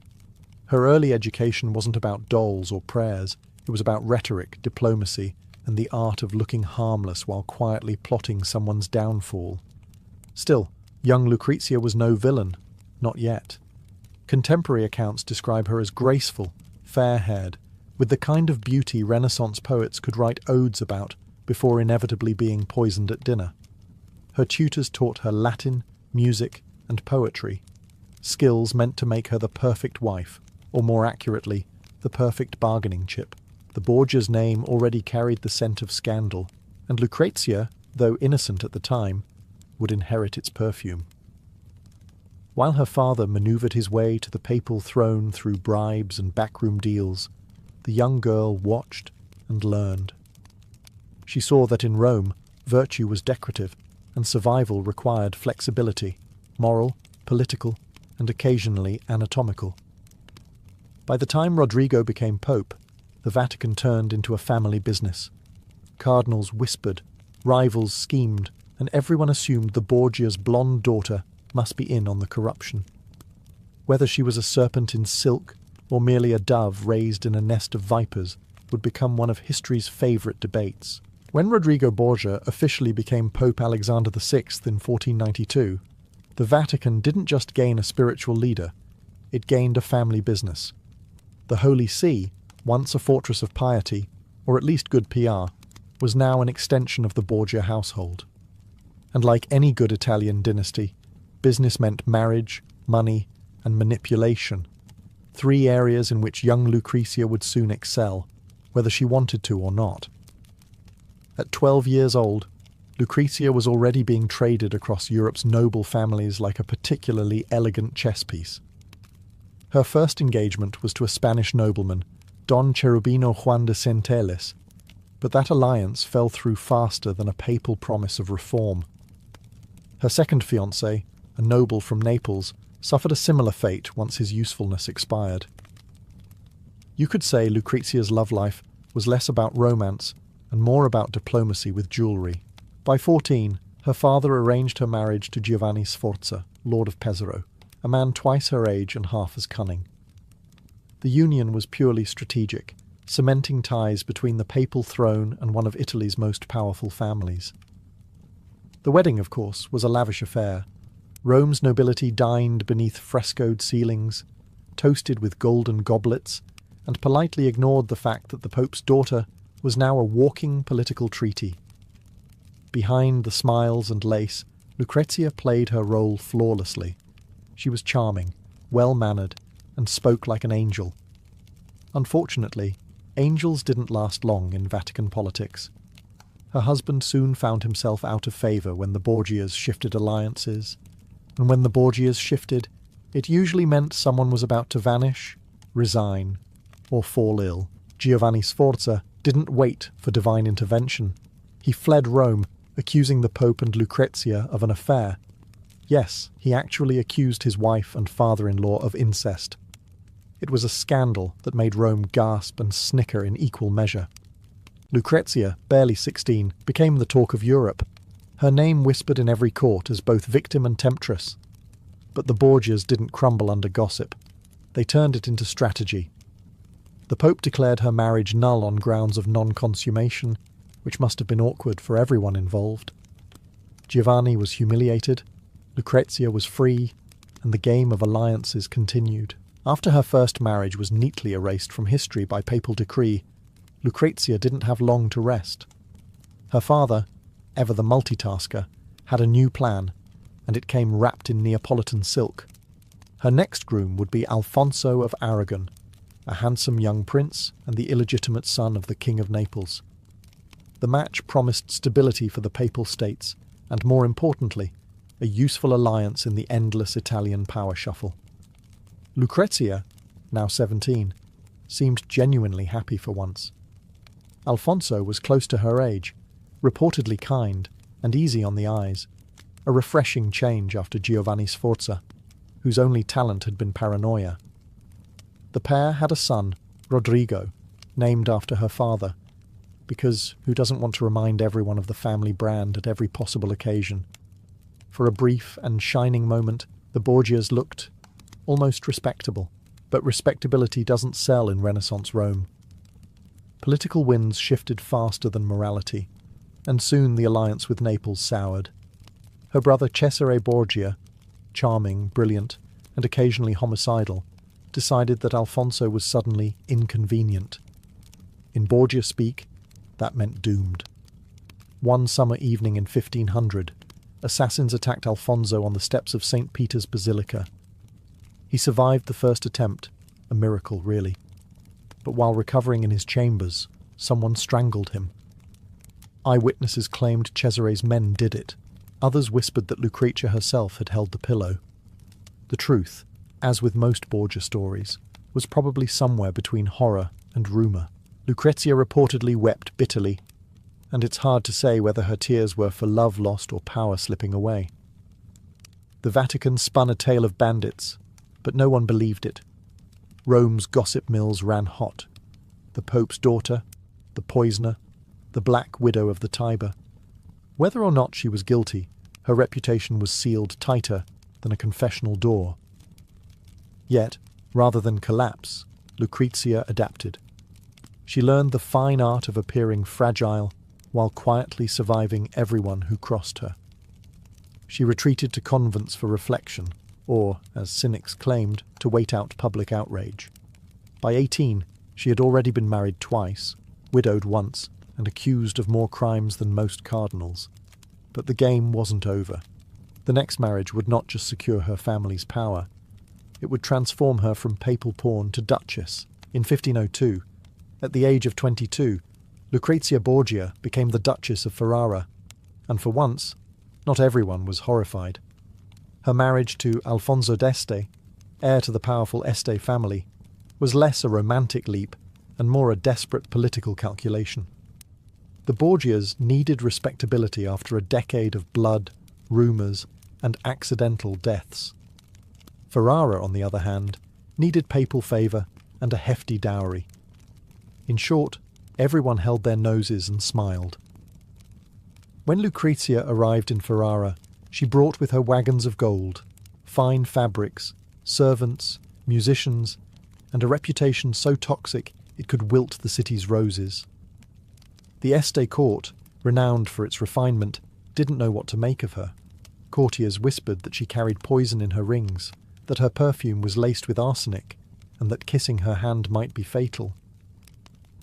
Her early education wasn't about dolls or prayers. It was about rhetoric, diplomacy, and the art of looking harmless while quietly plotting someone's downfall. Still, young Lucrezia was no villain. Not yet. Contemporary accounts describe her as graceful, fair-haired, with the kind of beauty Renaissance poets could write odes about before inevitably being poisoned at dinner. Her tutors taught her Latin, music, and poetry, skills meant to make her the perfect wife, or more accurately, the perfect bargaining chip. The Borgia's name already carried the scent of scandal, and Lucrezia, though innocent at the time, would inherit its perfume. While her father manoeuvred his way to the papal throne through bribes and backroom deals, the young girl watched and learned. She saw that in Rome, virtue was decorative, and survival required flexibility, moral, political, and occasionally anatomical. By the time Rodrigo became pope, the Vatican turned into a family business. Cardinals whispered, rivals schemed, and everyone assumed the Borgia's blonde daughter must be in on the corruption. Whether she was a serpent in silk or merely a dove raised in a nest of vipers would become one of history's favourite debates. When Rodrigo Borgia officially became Pope Alexander VI in 1492, the Vatican didn't just gain a spiritual leader, it gained a family business. The Holy See, once a fortress of piety, or at least good PR, was now an extension of the Borgia household. And like any good Italian dynasty, business meant marriage, money, and manipulation, three areas in which young Lucrezia would soon excel, whether she wanted to or not. At 12 years old, Lucrezia was already being traded across Europe's noble families like a particularly elegant chess piece. Her first engagement was to a Spanish nobleman, Don Cherubino Juan de Centelles, but that alliance fell through faster than a papal promise of reform. Her second fiancé, a noble from Naples, suffered a similar fate once his usefulness expired. You could say Lucrezia's love life was less about romance and more about diplomacy with jewellery. By 14, her father arranged her marriage to Giovanni Sforza, Lord of Pesaro, a man twice her age and half as cunning. The union was purely strategic, cementing ties between the papal throne and one of Italy's most powerful families. The wedding, of course, was a lavish affair. Rome's nobility dined beneath frescoed ceilings, toasted with golden goblets, and politely ignored the fact that the Pope's daughter was now a walking political treaty. Behind the smiles and lace, Lucrezia played her role flawlessly. She was charming, well-mannered, and spoke like an angel. Unfortunately, angels didn't last long in Vatican politics. Her husband soon found himself out of favour when the Borgias shifted alliances, and when the Borgias shifted, it usually meant someone was about to vanish, resign, or fall ill. Giovanni Sforza didn't wait for divine intervention. He fled Rome, accusing the Pope and Lucrezia of an affair. Yes, he actually accused his wife and father-in-law of incest. It was a scandal that made Rome gasp and snicker in equal measure. Lucrezia, barely 16, became the talk of Europe, her name whispered in every court as both victim and temptress. But the Borgias didn't crumble under gossip. They turned it into strategy. The Pope declared her marriage null on grounds of non-consummation, which must have been awkward for everyone involved. Giovanni was humiliated, Lucrezia was free, and the game of alliances continued. After her first marriage was neatly erased from history by papal decree, Lucrezia didn't have long to rest. Her father, ever the multitasker, had a new plan, and it came wrapped in Neapolitan silk. Her next groom would be Alfonso of Aragon, a handsome young prince and the illegitimate son of the King of Naples. The match promised stability for the Papal States, and more importantly, a useful alliance in the endless Italian power shuffle. Lucrezia, now 17, seemed genuinely happy for once. Alfonso was close to her age, reportedly kind and easy on the eyes, a refreshing change after Giovanni Sforza, whose only talent had been paranoia. The pair had a son, Rodrigo, named after her father, because who doesn't want to remind everyone of the family brand at every possible occasion? For a brief and shining moment, the Borgias looked almost respectable, but respectability doesn't sell in Renaissance Rome. Political winds shifted faster than morality, and soon the alliance with Naples soured. Her brother Cesare Borgia, charming, brilliant, and occasionally homicidal, decided that Alfonso was suddenly inconvenient. In Borgia speak, that meant doomed. One summer evening in 1500, assassins attacked Alfonso on the steps of St. Peter's Basilica. He survived the first attempt, a miracle really. But while recovering in his chambers, someone strangled him. Eyewitnesses claimed Cesare's men did it. Others whispered that Lucrezia herself had held the pillow. The truth, as with most Borgia stories, was probably somewhere between horror and rumour. Lucrezia reportedly wept bitterly, and it's hard to say whether her tears were for love lost or power slipping away. The Vatican spun a tale of bandits, but no one believed it. Rome's gossip mills ran hot. The Pope's daughter, the poisoner, the Black Widow of the Tiber. Whether or not she was guilty, her reputation was sealed tighter than a confessional door. Yet, rather than collapse, Lucrezia adapted. She learned the fine art of appearing fragile while quietly surviving everyone who crossed her. She retreated to convents for reflection, or, as cynics claimed, to wait out public outrage. By 18, she had already been married twice, widowed once, and accused of more crimes than most cardinals. But the game wasn't over. The next marriage would not just secure her family's power. It would transform her from papal pawn to duchess. In 1502, at the age of 22, Lucrezia Borgia became the Duchess of Ferrara, and for once, not everyone was horrified. Her marriage to Alfonso d'Este, heir to the powerful Este family, was less a romantic leap and more a desperate political calculation. The Borgias needed respectability after a decade of blood, rumours, and accidental deaths. Ferrara, on the other hand, needed papal favour and a hefty dowry. In short, everyone held their noses and smiled. When Lucrezia arrived in Ferrara, she brought with her wagons of gold, fine fabrics, servants, musicians, and a reputation so toxic it could wilt the city's roses. The Este court, renowned for its refinement, didn't know what to make of her. Courtiers whispered that she carried poison in her rings, that her perfume was laced with arsenic, and that kissing her hand might be fatal.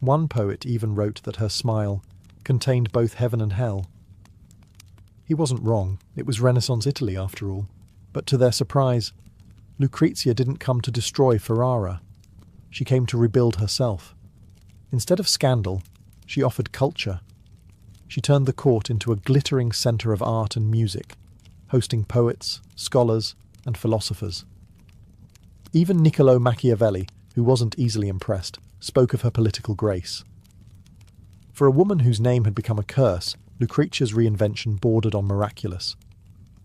One poet even wrote that her smile contained both heaven and hell. He wasn't wrong, it was Renaissance Italy after all. But to their surprise, Lucrezia didn't come to destroy Ferrara. She came to rebuild herself. Instead of scandal, she offered culture. She turned the court into a glittering centre of art and music, hosting poets, scholars, and philosophers. Even Niccolò Machiavelli, who wasn't easily impressed, spoke of her political grace. For a woman whose name had become a curse, Lucrezia's reinvention bordered on miraculous.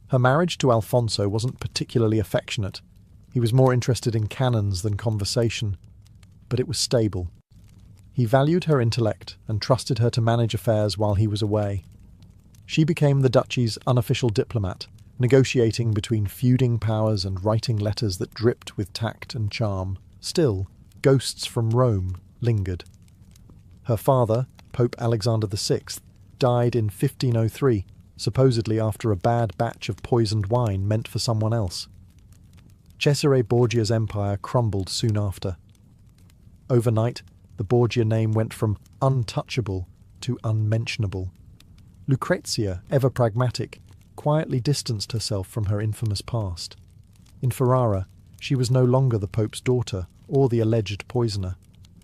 Her marriage to Alfonso wasn't particularly affectionate. He was more interested in cannons than conversation, but it was stable. He valued her intellect and trusted her to manage affairs while he was away. She became the duchy's unofficial diplomat, negotiating between feuding powers and writing letters that dripped with tact and charm. Still, ghosts from Rome lingered. Her father, Pope Alexander VI, died in 1503, supposedly after a bad batch of poisoned wine meant for someone else. Cesare Borgia's empire crumbled soon after. Overnight, the Borgia name went from untouchable to unmentionable. Lucrezia, ever pragmatic, quietly distanced herself from her infamous past. In Ferrara, she was no longer the Pope's daughter or the alleged poisoner.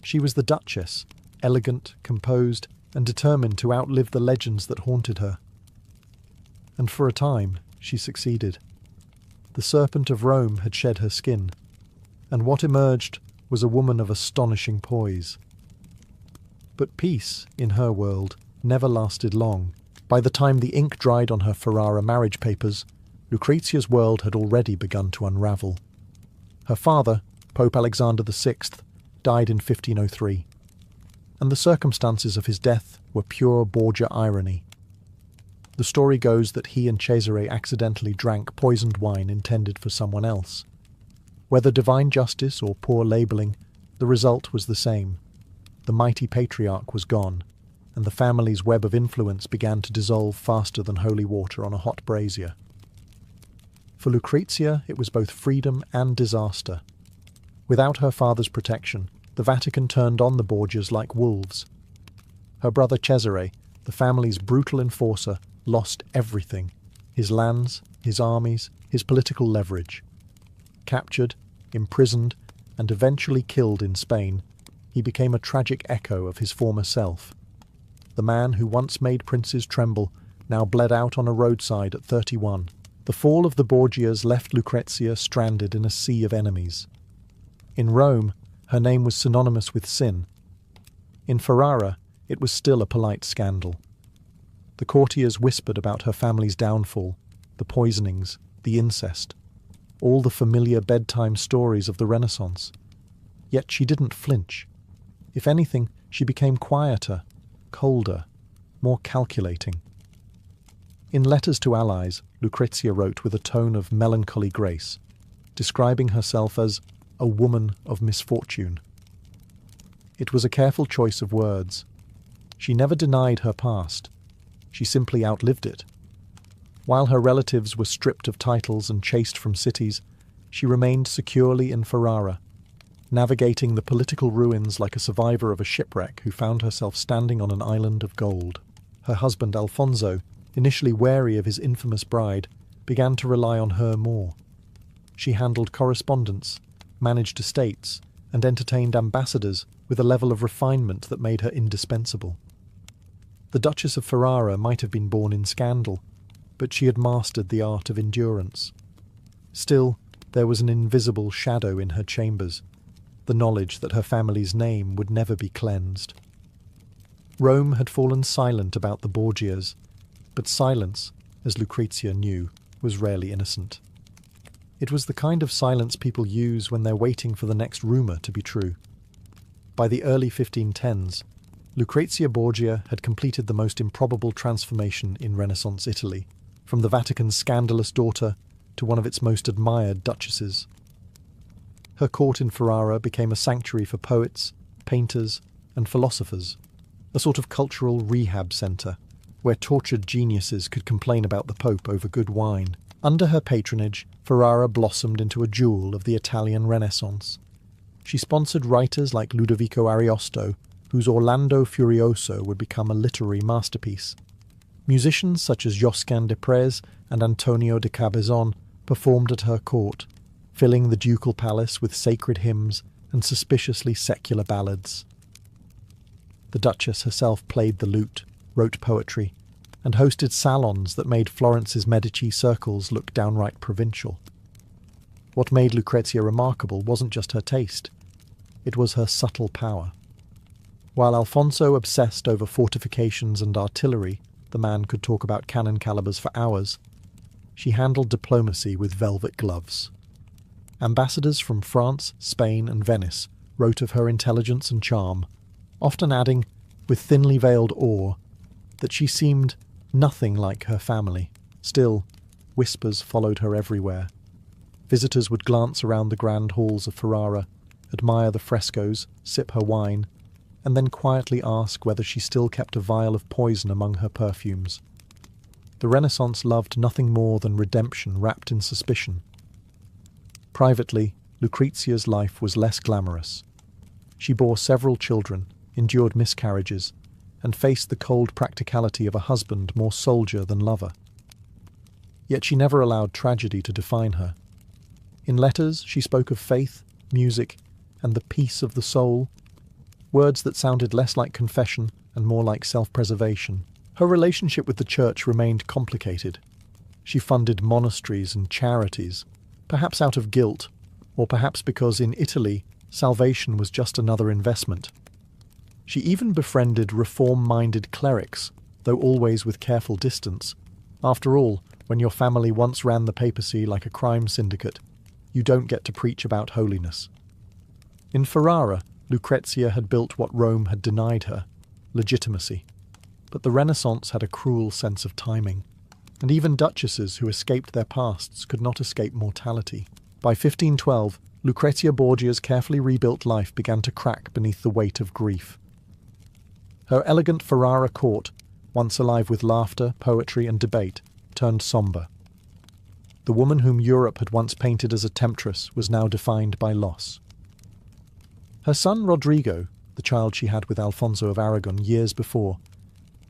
She was the Duchess, elegant, composed, and determined to outlive the legends that haunted her. And for a time, she succeeded. The serpent of Rome had shed her skin, and what emerged was a woman of astonishing poise. But peace, in her world, never lasted long. By the time the ink dried on her Ferrara marriage papers, Lucrezia's world had already begun to unravel. Her father, Pope Alexander VI, died in 1503, and the circumstances of his death were pure Borgia irony. The story goes that he and Cesare accidentally drank poisoned wine intended for someone else. Whether divine justice or poor labelling, the result was the same. The mighty patriarch was gone, and the family's web of influence began to dissolve faster than holy water on a hot brazier. For Lucrezia, it was both freedom and disaster. Without her father's protection, the Vatican turned on the Borgias like wolves. Her brother Cesare, the family's brutal enforcer, lost everything: his lands, his armies, his political leverage. Captured, imprisoned, and eventually killed in Spain, he became a tragic echo of his former self. The man who once made princes tremble now bled out on a roadside at 31. The fall of the Borgias left Lucrezia stranded in a sea of enemies. In Rome, her name was synonymous with sin. In Ferrara, it was still a polite scandal. The courtiers whispered about her family's downfall, the poisonings, the incest, all the familiar bedtime stories of the Renaissance. Yet she didn't flinch. If anything, she became quieter, colder, more calculating. In letters to allies, Lucrezia wrote with a tone of melancholy grace, describing herself as a woman of misfortune. It was a careful choice of words. She never denied her past. She simply outlived it. While her relatives were stripped of titles and chased from cities, she remained securely in Ferrara, navigating the political ruins like a survivor of a shipwreck who found herself standing on an island of gold. Her husband Alfonso, initially wary of his infamous bride, began to rely on her more. She handled correspondence, managed estates, and entertained ambassadors with a level of refinement that made her indispensable. The Duchess of Ferrara might have been born in scandal, but she had mastered the art of endurance. Still, there was an invisible shadow in her chambers, the knowledge that her family's name would never be cleansed. Rome had fallen silent about the Borgias, but silence, as Lucrezia knew, was rarely innocent. It was the kind of silence people use when they're waiting for the next rumour to be true. By the early 1510s, Lucrezia Borgia had completed the most improbable transformation in Renaissance Italy, from the Vatican's scandalous daughter to one of its most admired duchesses. Her court in Ferrara became a sanctuary for poets, painters, and philosophers, a sort of cultural rehab centre, where tortured geniuses could complain about the Pope over good wine. Under her patronage, Ferrara blossomed into a jewel of the Italian Renaissance. She sponsored writers like Ludovico Ariosto, whose Orlando Furioso would become a literary masterpiece. Musicians such as Josquin des Prez and Antonio de Cabezon performed at her court, filling the ducal palace with sacred hymns and suspiciously secular ballads. The Duchess herself played the lute, wrote poetry, and hosted salons that made Florence's Medici circles look downright provincial. What made Lucrezia remarkable wasn't just her taste, it was her subtle power. While Alfonso obsessed over fortifications and artillery, the man could talk about cannon calibers for hours, she handled diplomacy with velvet gloves. Ambassadors from France, Spain, and Venice wrote of her intelligence and charm, often adding, with thinly veiled awe, that she seemed nothing like her family. Still, whispers followed her everywhere. Visitors would glance around the grand halls of Ferrara, admire the frescoes, sip her wine, and then quietly ask whether she still kept a vial of poison among her perfumes. The Renaissance loved nothing more than redemption wrapped in suspicion. Privately, Lucrezia's life was less glamorous. She bore several children, endured miscarriages, and faced the cold practicality of a husband more soldier than lover. Yet she never allowed tragedy to define her. In letters, she spoke of faith, music, and the peace of the soul, words that sounded less like confession and more like self-preservation. Her relationship with the church remained complicated. She funded monasteries and charities, perhaps out of guilt, or perhaps because in Italy, salvation was just another investment. She even befriended reform-minded clerics, though always with careful distance. After all, when your family once ran the papacy like a crime syndicate, you don't get to preach about holiness. In Ferrara, Lucrezia had built what Rome had denied her, legitimacy. But the Renaissance had a cruel sense of timing, and even duchesses who escaped their pasts could not escape mortality. By 1512, Lucrezia Borgia's carefully rebuilt life began to crack beneath the weight of grief. Her elegant Ferrara court, once alive with laughter, poetry, and debate, turned sombre. The woman whom Europe had once painted as a temptress was now defined by loss. Her son Rodrigo, the child she had with Alfonso of Aragon years before,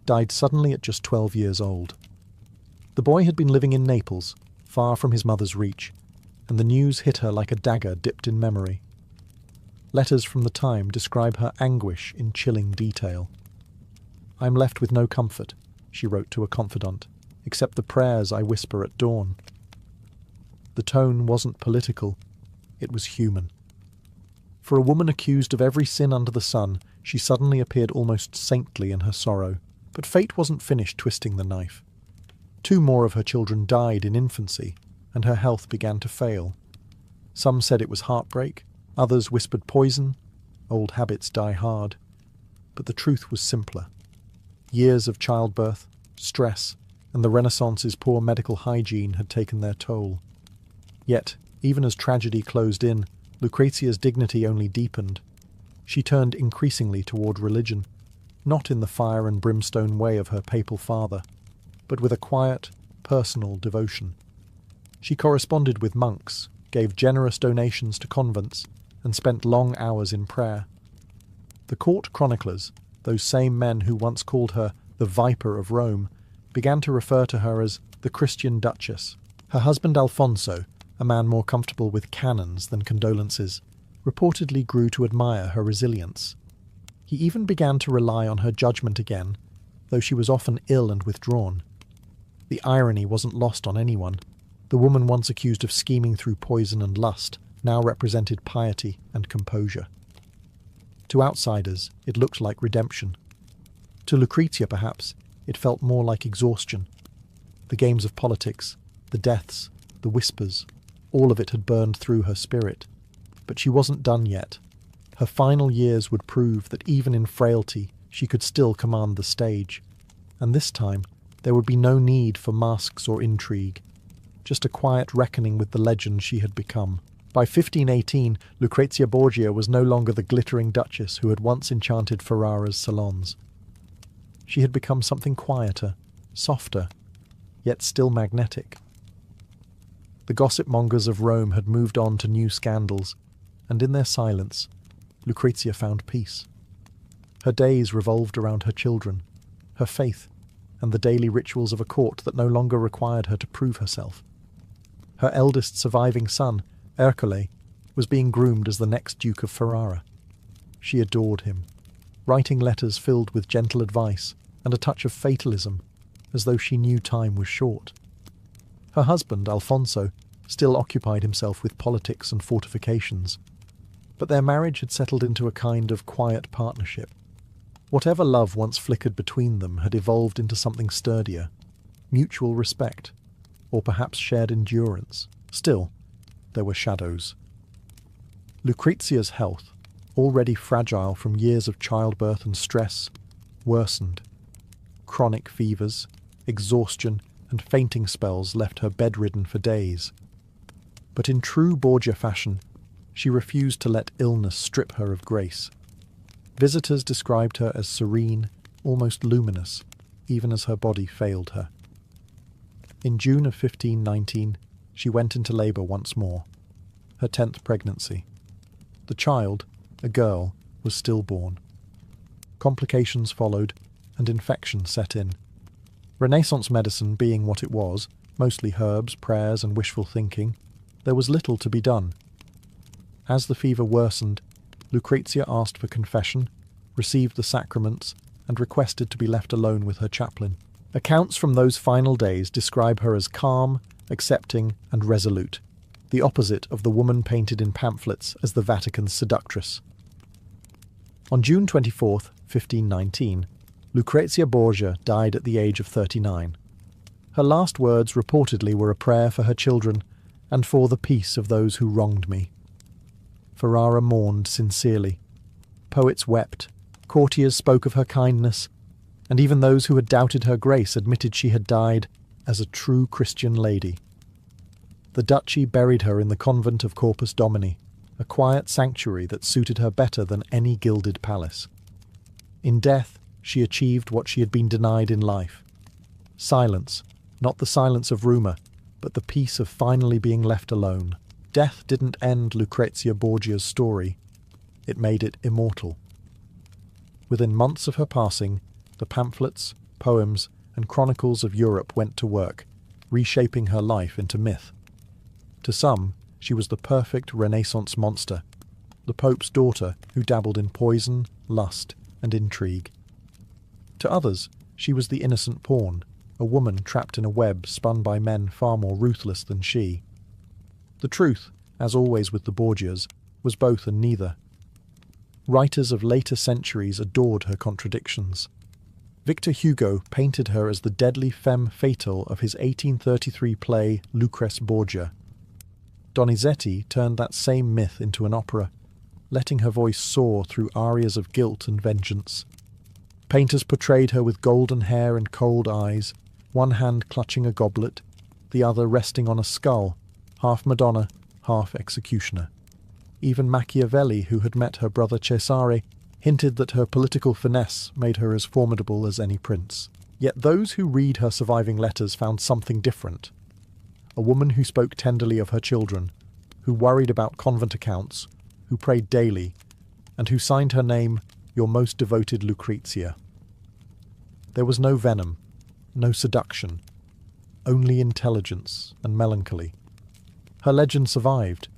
died suddenly at just 12 years old. The boy had been living in Naples, far from his mother's reach, and the news hit her like a dagger dipped in memory. Letters from the time describe her anguish in chilling detail. "I am left with no comfort," she wrote to a confidant, "except the prayers I whisper at dawn." The tone wasn't political, it was human. For a woman accused of every sin under the sun, she suddenly appeared almost saintly in her sorrow. But fate wasn't finished twisting the knife. 2 more of her children died in infancy, and her health began to fail. Some said it was heartbreak, others whispered poison. Old habits die hard. But the truth was simpler. Years of childbirth, stress, and the Renaissance's poor medical hygiene had taken their toll. Yet, even as tragedy closed in, Lucrezia's dignity only deepened. She turned increasingly toward religion, not in the fire and brimstone way of her papal father, but with a quiet, personal devotion. She corresponded with monks, gave generous donations to convents, and spent long hours in prayer. The court chroniclers, those same men who once called her the Viper of Rome, began to refer to her as the Christian Duchess. Her husband Alfonso, a man more comfortable with cannons than condolences, reportedly grew to admire her resilience. He even began to rely on her judgment again, though she was often ill and withdrawn. The irony wasn't lost on anyone. The woman once accused of scheming through poison and lust now represented piety and composure. To outsiders, it looked like redemption. To Lucrezia, perhaps, it felt more like exhaustion. The games of politics, the deaths, the whispers, all of it had burned through her spirit. But she wasn't done yet. Her final years would prove that even in frailty, she could still command the stage. And this time, there would be no need for masks or intrigue, just a quiet reckoning with the legend she had become. By 1518, Lucrezia Borgia was no longer the glittering duchess who had once enchanted Ferrara's salons. She had become something quieter, softer, yet still magnetic. The gossip mongers of Rome had moved on to new scandals, and in their silence, Lucrezia found peace. Her days revolved around her children, her faith, and the daily rituals of a court that no longer required her to prove herself. Her eldest surviving son, Ercole, was being groomed as the next Duke of Ferrara. She adored him, writing letters filled with gentle advice and a touch of fatalism, as though she knew time was short. Her husband, Alfonso, still occupied himself with politics and fortifications, but their marriage had settled into a kind of quiet partnership. Whatever love once flickered between them had evolved into something sturdier, mutual respect, or perhaps shared endurance. Still, there were shadows. Lucrezia's health, already fragile from years of childbirth and stress, worsened. Chronic fevers, exhaustion, and fainting spells left her bedridden for days. But in true Borgia fashion, she refused to let illness strip her of grace. Visitors described her as serene, almost luminous, even as her body failed her. In June of 1519, she went into labour once more, her 10th pregnancy. The child, a girl, was stillborn. Complications followed, and infection set in. Renaissance medicine being what it was, mostly herbs, prayers, and wishful thinking, there was little to be done. As the fever worsened, Lucrezia asked for confession, received the sacraments, and requested to be left alone with her chaplain. Accounts from those final days describe her as calm, accepting, and resolute, the opposite of the woman painted in pamphlets as the Vatican's seductress. On June 24, 1519, Lucrezia Borgia died at the age of 39. Her last words reportedly were a prayer for her children and for the peace of those who wronged me. Ferrara mourned sincerely. Poets wept, courtiers spoke of her kindness, and even those who had doubted her grace admitted she had died as a true Christian lady. The duchy buried her in the convent of Corpus Domini, a quiet sanctuary that suited her better than any gilded palace. In death, she achieved what she had been denied in life. Silence, not the silence of rumour, but the peace of finally being left alone. Death didn't end Lucrezia Borgia's story. it made it immortal. Within months of her passing, the pamphlets, poems, and chronicles of Europe went to work, reshaping her life into myth. To some, she was the perfect Renaissance monster, the Pope's daughter who dabbled in poison, lust, and intrigue. To others, she was the innocent pawn, a woman trapped in a web spun by men far more ruthless than she. The truth, as always with the Borgias, was both and neither. Writers of later centuries adored her contradictions. Victor Hugo painted her as the deadly femme fatale of his 1833 play Lucrece Borgia. Donizetti turned that same myth into an opera, letting her voice soar through arias of guilt and vengeance. Painters portrayed her with golden hair and cold eyes, one hand clutching a goblet, the other resting on a skull, half Madonna, half executioner. Even Machiavelli, who had met her brother Cesare, hinted that her political finesse made her as formidable as any prince. Yet those who read her surviving letters found something different. A woman who spoke tenderly of her children, who worried about convent accounts, who prayed daily, and who signed her name, "Your most devoted Lucrezia." There was no venom, no seduction, only intelligence and melancholy. Her legend survived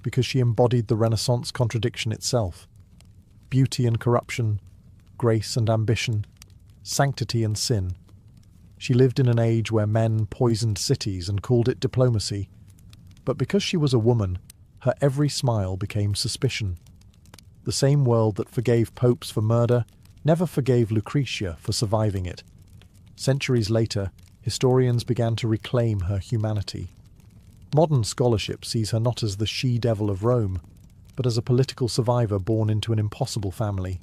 because she embodied the Renaissance contradiction itself. Beauty and corruption, grace and ambition, sanctity and sin. She lived in an age where men poisoned cities and called it diplomacy, but because she was a woman, her every smile became suspicion. The same world that forgave popes for murder never forgave Lucretia for surviving it. Centuries later, historians began to reclaim her humanity. Modern scholarship sees her not as the she-devil of Rome, but as a political survivor born into an impossible family.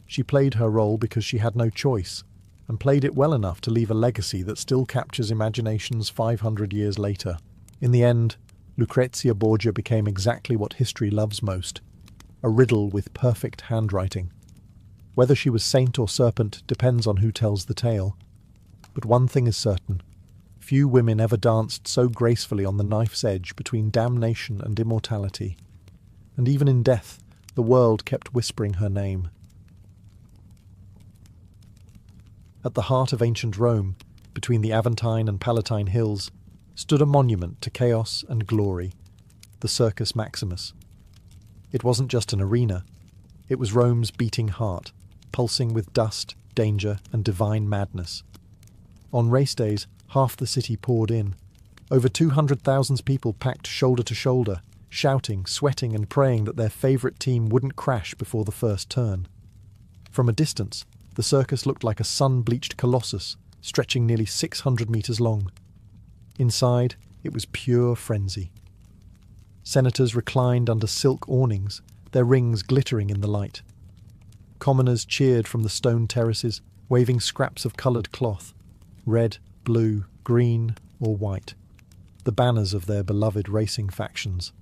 She played her role because she had no choice, and played it well enough to leave a legacy that still captures imaginations 500 years later. In the end, Lucrezia Borgia became exactly what history loves most, a riddle with perfect handwriting. Whether she was saint or serpent depends on who tells the tale. But one thing is certain. Few women ever danced so gracefully on the knife's edge between damnation and immortality. And even in death, the world kept whispering her name. At the heart of ancient Rome, between the Aventine and Palatine hills, stood a monument to chaos and glory, the Circus Maximus. It wasn't just an arena. It was Rome's beating heart, pulsing with dust, danger, and divine madness. On race days, half the city poured in. Over 200,000 people packed shoulder to shoulder, shouting, sweating, and praying that their favourite team wouldn't crash before the first turn. From a distance, the circus looked like a sun-bleached colossus, stretching nearly 600 metres long. Inside, it was pure frenzy. Senators reclined under silk awnings, their rings glittering in the light. Commoners cheered from the stone terraces, waving scraps of coloured cloth, red, blue, green, or white, the banners of their beloved racing factions.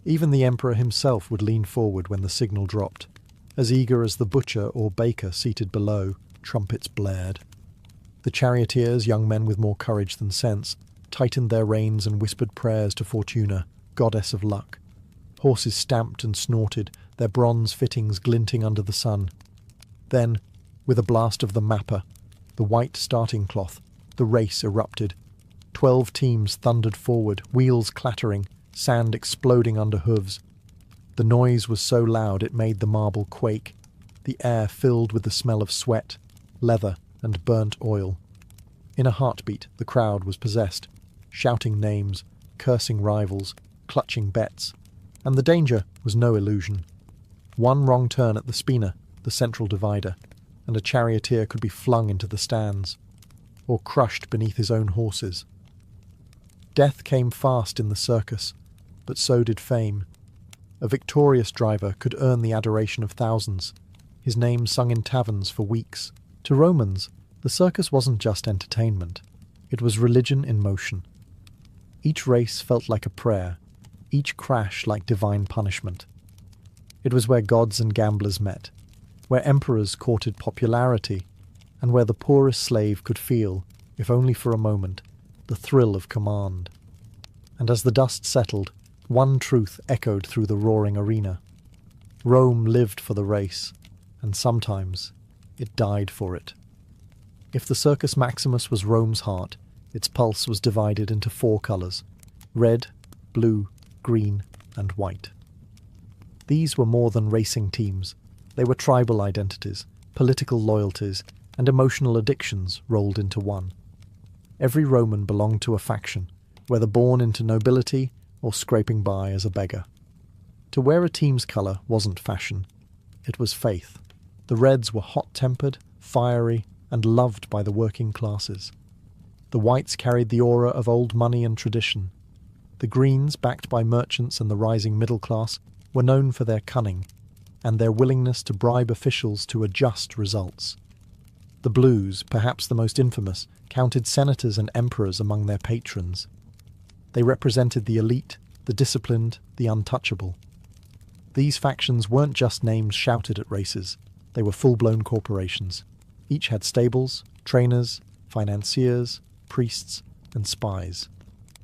Even the emperor himself would lean forward when the signal dropped. As eager as the butcher or baker seated below, trumpets blared. The charioteers, young men with more courage than sense, tightened their reins and whispered prayers to Fortuna, goddess of luck. Horses stamped and snorted, their bronze fittings glinting under the sun. Then, with a blast of the mapper, the white starting cloth, the race erupted. 12 teams thundered forward, wheels clattering, sand exploding under hooves. The noise was so loud it made the marble quake, the air filled with the smell of sweat, leather, and burnt oil. In a heartbeat, the crowd was possessed, shouting names, cursing rivals, clutching bets. And the danger was no illusion. One wrong turn at the Spina, the central divider, and a charioteer could be flung into the stands, or crushed beneath his own horses. Death came fast in the circus, but so did fame. A victorious driver could earn the adoration of thousands, his name sung in taverns for weeks. To Romans, the circus wasn't just entertainment, it was religion in motion. Each race felt like a prayer, each crash like divine punishment. It was where gods and gamblers met, where emperors courted popularity, and where the poorest slave could feel, if only for a moment, the thrill of command. And as the dust settled, one truth echoed through the roaring arena. Rome lived for the race, and sometimes it died for it. If the Circus Maximus was Rome's heart, its pulse was divided into 4 colours: red, blue, green, and white. These were more than racing teams. They were tribal identities, political loyalties, and emotional addictions rolled into one. Every Roman belonged to a faction, whether born into nobility or scraping by as a beggar. To wear a team's colour wasn't fashion, it was faith. The Reds were hot-tempered, fiery, and loved by the working classes. The Whites carried the aura of old money and tradition. The Greens, backed by merchants and the rising middle class, were known for their cunning and their willingness to bribe officials to adjust results. The Blues, perhaps the most infamous, counted senators and emperors among their patrons. They represented the elite, the disciplined, the untouchable. These factions weren't just names shouted at races, they were full-blown corporations. Each had stables, trainers, financiers, priests, and spies.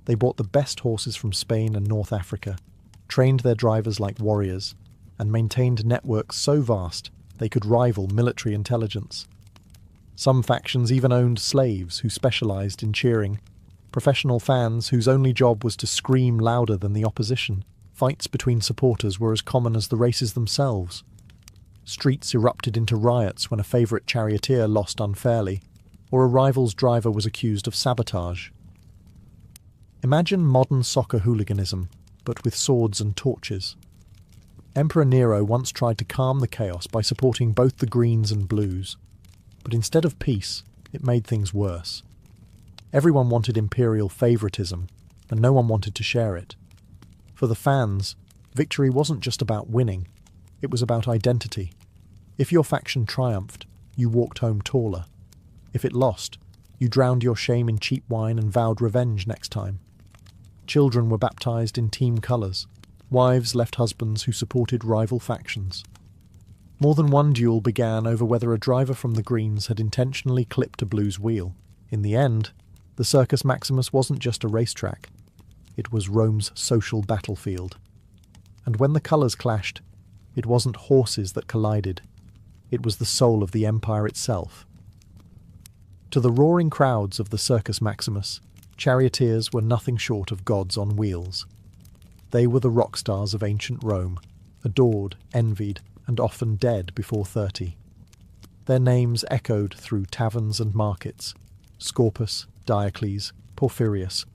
They bought the best horses from Spain and North Africa, trained their drivers like warriors, and maintained networks so vast they could rival military intelligence. Some factions even owned slaves who specialized in cheering, professional fans whose only job was to scream louder than the opposition. Fights between supporters were as common as the races themselves. Streets erupted into riots when a favourite charioteer lost unfairly, or a rival's driver was accused of sabotage. Imagine modern soccer hooliganism, but with swords and torches. Emperor Nero once tried to calm the chaos by supporting both the Greens and Blues, but instead of peace, it made things worse. Everyone wanted imperial favouritism, and no one wanted to share it. For the fans, victory wasn't just about winning, it was about identity. If your faction triumphed, you walked home taller. If it lost, you drowned your shame in cheap wine and vowed revenge next time. Children were baptised in team colours. Wives left husbands who supported rival factions. More than one duel began over whether a driver from the Greens had intentionally clipped a Blues wheel. In the end, the Circus Maximus wasn't just a racetrack. It was Rome's social battlefield. And when the colours clashed, it wasn't horses that collided. It was the soul of the empire itself. To the roaring crowds of the Circus Maximus, charioteers were nothing short of gods on wheels. They were the rock stars of ancient Rome, adored, envied, and often dead before 30. Their names echoed through taverns and markets: Scorpus, Diocles, Porphyrius,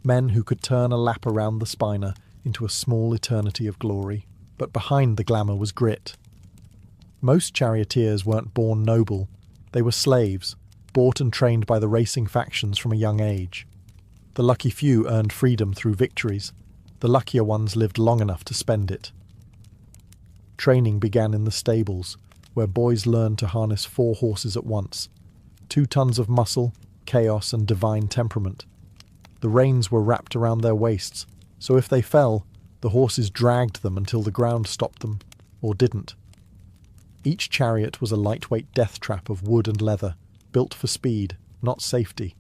men who could turn a lap around the Spina into a small eternity of glory. But behind the glamour was grit. Most charioteers weren't born noble. They were slaves, bought and trained by the racing factions from a young age. The lucky few earned freedom through victories. The luckier ones lived long enough to spend it. Training began in the stables, where boys learned to harness 4 horses at once, 2 tons of muscle, chaos, and divine temperament. The reins were wrapped around their waists, so if they fell, the horses dragged them until the ground stopped them, or didn't. Each chariot was a lightweight death trap of wood and leather, built for speed, not safety.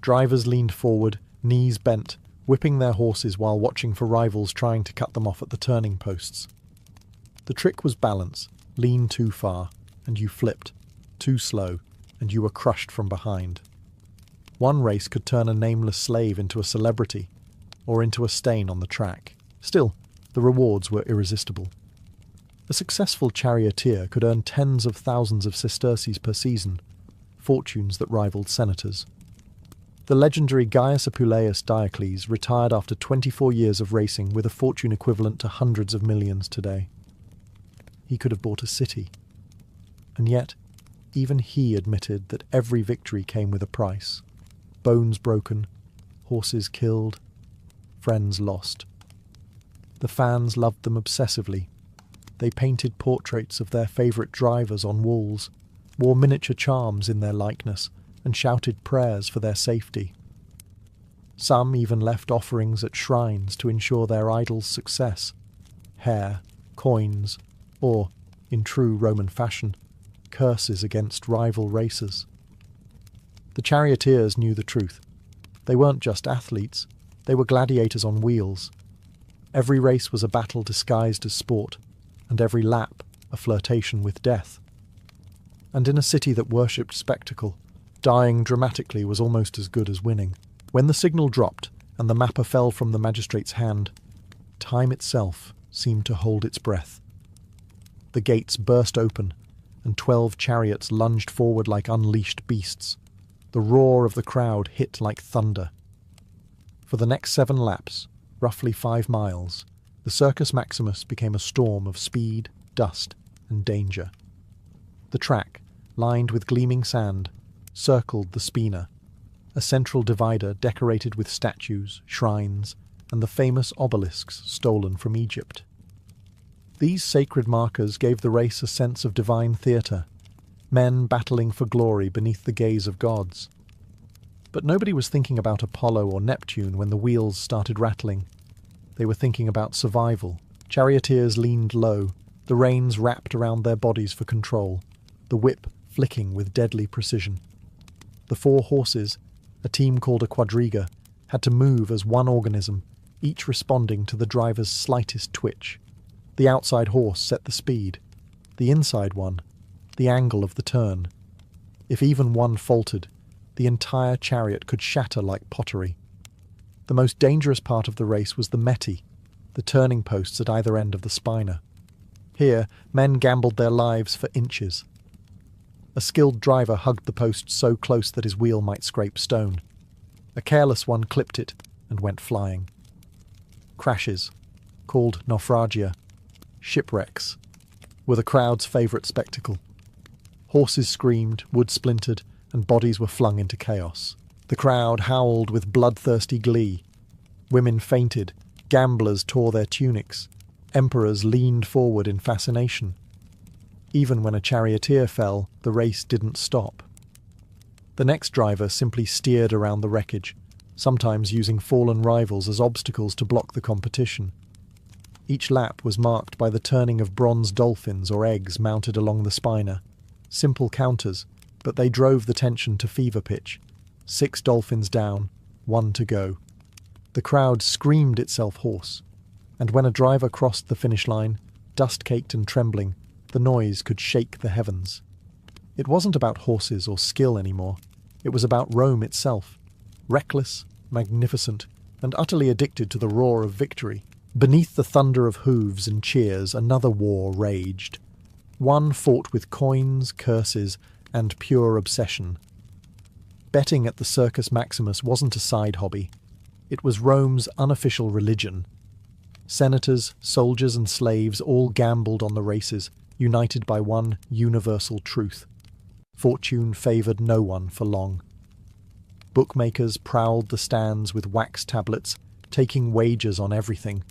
Drivers leaned forward, knees bent, whipping their horses while watching for rivals trying to cut them off at the turning posts. The trick was balance: lean too far, and you flipped; too slow, and you were crushed from behind. One race could turn a nameless slave into a celebrity, or into a stain on the track. Still, the rewards were irresistible. A successful charioteer could earn tens of thousands of sesterces per season, fortunes that rivaled senators. The legendary Gaius Apuleius Diocles retired after 24 years of racing with a fortune equivalent to hundreds of millions today. He could have bought a city. And yet, even he admitted that every victory came with a price. Bones broken, horses killed, friends lost. The fans loved them obsessively. They painted portraits of their favourite drivers on walls, wore miniature charms in their likeness, and shouted prayers for their safety. Some even left offerings at shrines to ensure their idol's success: hair, coins, or, in true Roman fashion, curses against rival racers. The charioteers knew the truth. They weren't just athletes, they were gladiators on wheels. Every race was a battle disguised as sport, and every lap a flirtation with death. And in a city that worshipped spectacle, dying dramatically was almost as good as winning. When the signal dropped and the mapper fell from the magistrate's hand, time itself seemed to hold its breath. The gates burst open, and 12 chariots lunged forward like unleashed beasts. The roar of the crowd hit like thunder. For the next 7 laps, roughly 5 miles, the Circus Maximus became a storm of speed, dust, and danger. The track, lined with gleaming sand, circled the Spina, a central divider decorated with statues, shrines, and the famous obelisks stolen from Egypt. These sacred markers gave the race a sense of divine theatre, men battling for glory beneath the gaze of gods. But nobody was thinking about Apollo or Neptune when the wheels started rattling. They were thinking about survival. Charioteers leaned low, the reins wrapped around their bodies for control, the whip flicking with deadly precision. The 4 horses, a team called a quadriga, had to move as one organism, each responding to the driver's slightest twitch. The outside horse set the speed, the inside one, the angle of the turn. If even one faltered, the entire chariot could shatter like pottery. The most dangerous part of the race was the meti, the turning posts at either end of the spina. Here, men gambled their lives for inches. A skilled driver hugged the post so close that his wheel might scrape stone. A careless one clipped it and went flying. Crashes, called naufragia, shipwrecks, were the crowd's favourite spectacle. Horses screamed, wood splintered, and bodies were flung into chaos. The crowd howled with bloodthirsty glee. Women fainted, gamblers tore their tunics, emperors leaned forward in fascination. Even when a charioteer fell, the race didn't stop. The next driver simply steered around the wreckage, sometimes using fallen rivals as obstacles to block the competition. Each lap was marked by the turning of bronze dolphins or eggs mounted along the spina. Simple counters, but they drove the tension to fever pitch. 6 dolphins down, 1 to go. The crowd screamed itself hoarse, and when a driver crossed the finish line, dust-caked and trembling, the noise could shake the heavens. It wasn't about horses or skill anymore. It was about Rome itself, reckless, magnificent, and utterly addicted to the roar of victory. Beneath the thunder of hooves and cheers, another war raged. One fought with coins, curses, and pure obsession. Betting at the Circus Maximus wasn't a side hobby. It was Rome's unofficial religion. Senators, soldiers, and slaves all gambled on the races, united by one universal truth. Fortune favoured no one for long. Bookmakers prowled the stands with wax tablets, taking wagers on everything.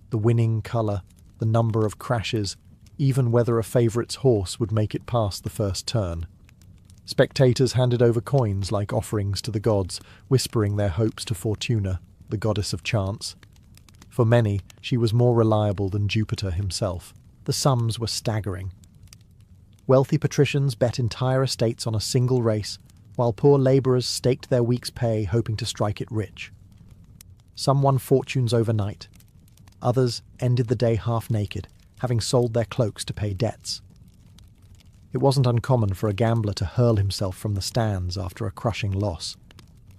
The winning colour, the number of crashes, even whether a favourite's horse would make it past the first turn. Spectators handed over coins like offerings to the gods, whispering their hopes to Fortuna, the goddess of chance. For many, she was more reliable than Jupiter himself. The sums were staggering. Wealthy patricians bet entire estates on a single race, while poor labourers staked their week's pay hoping to strike it rich. Some won fortunes overnight. Others ended the day half naked, having sold their cloaks to pay debts. It wasn't uncommon for a gambler to hurl himself from the stands after a crushing loss.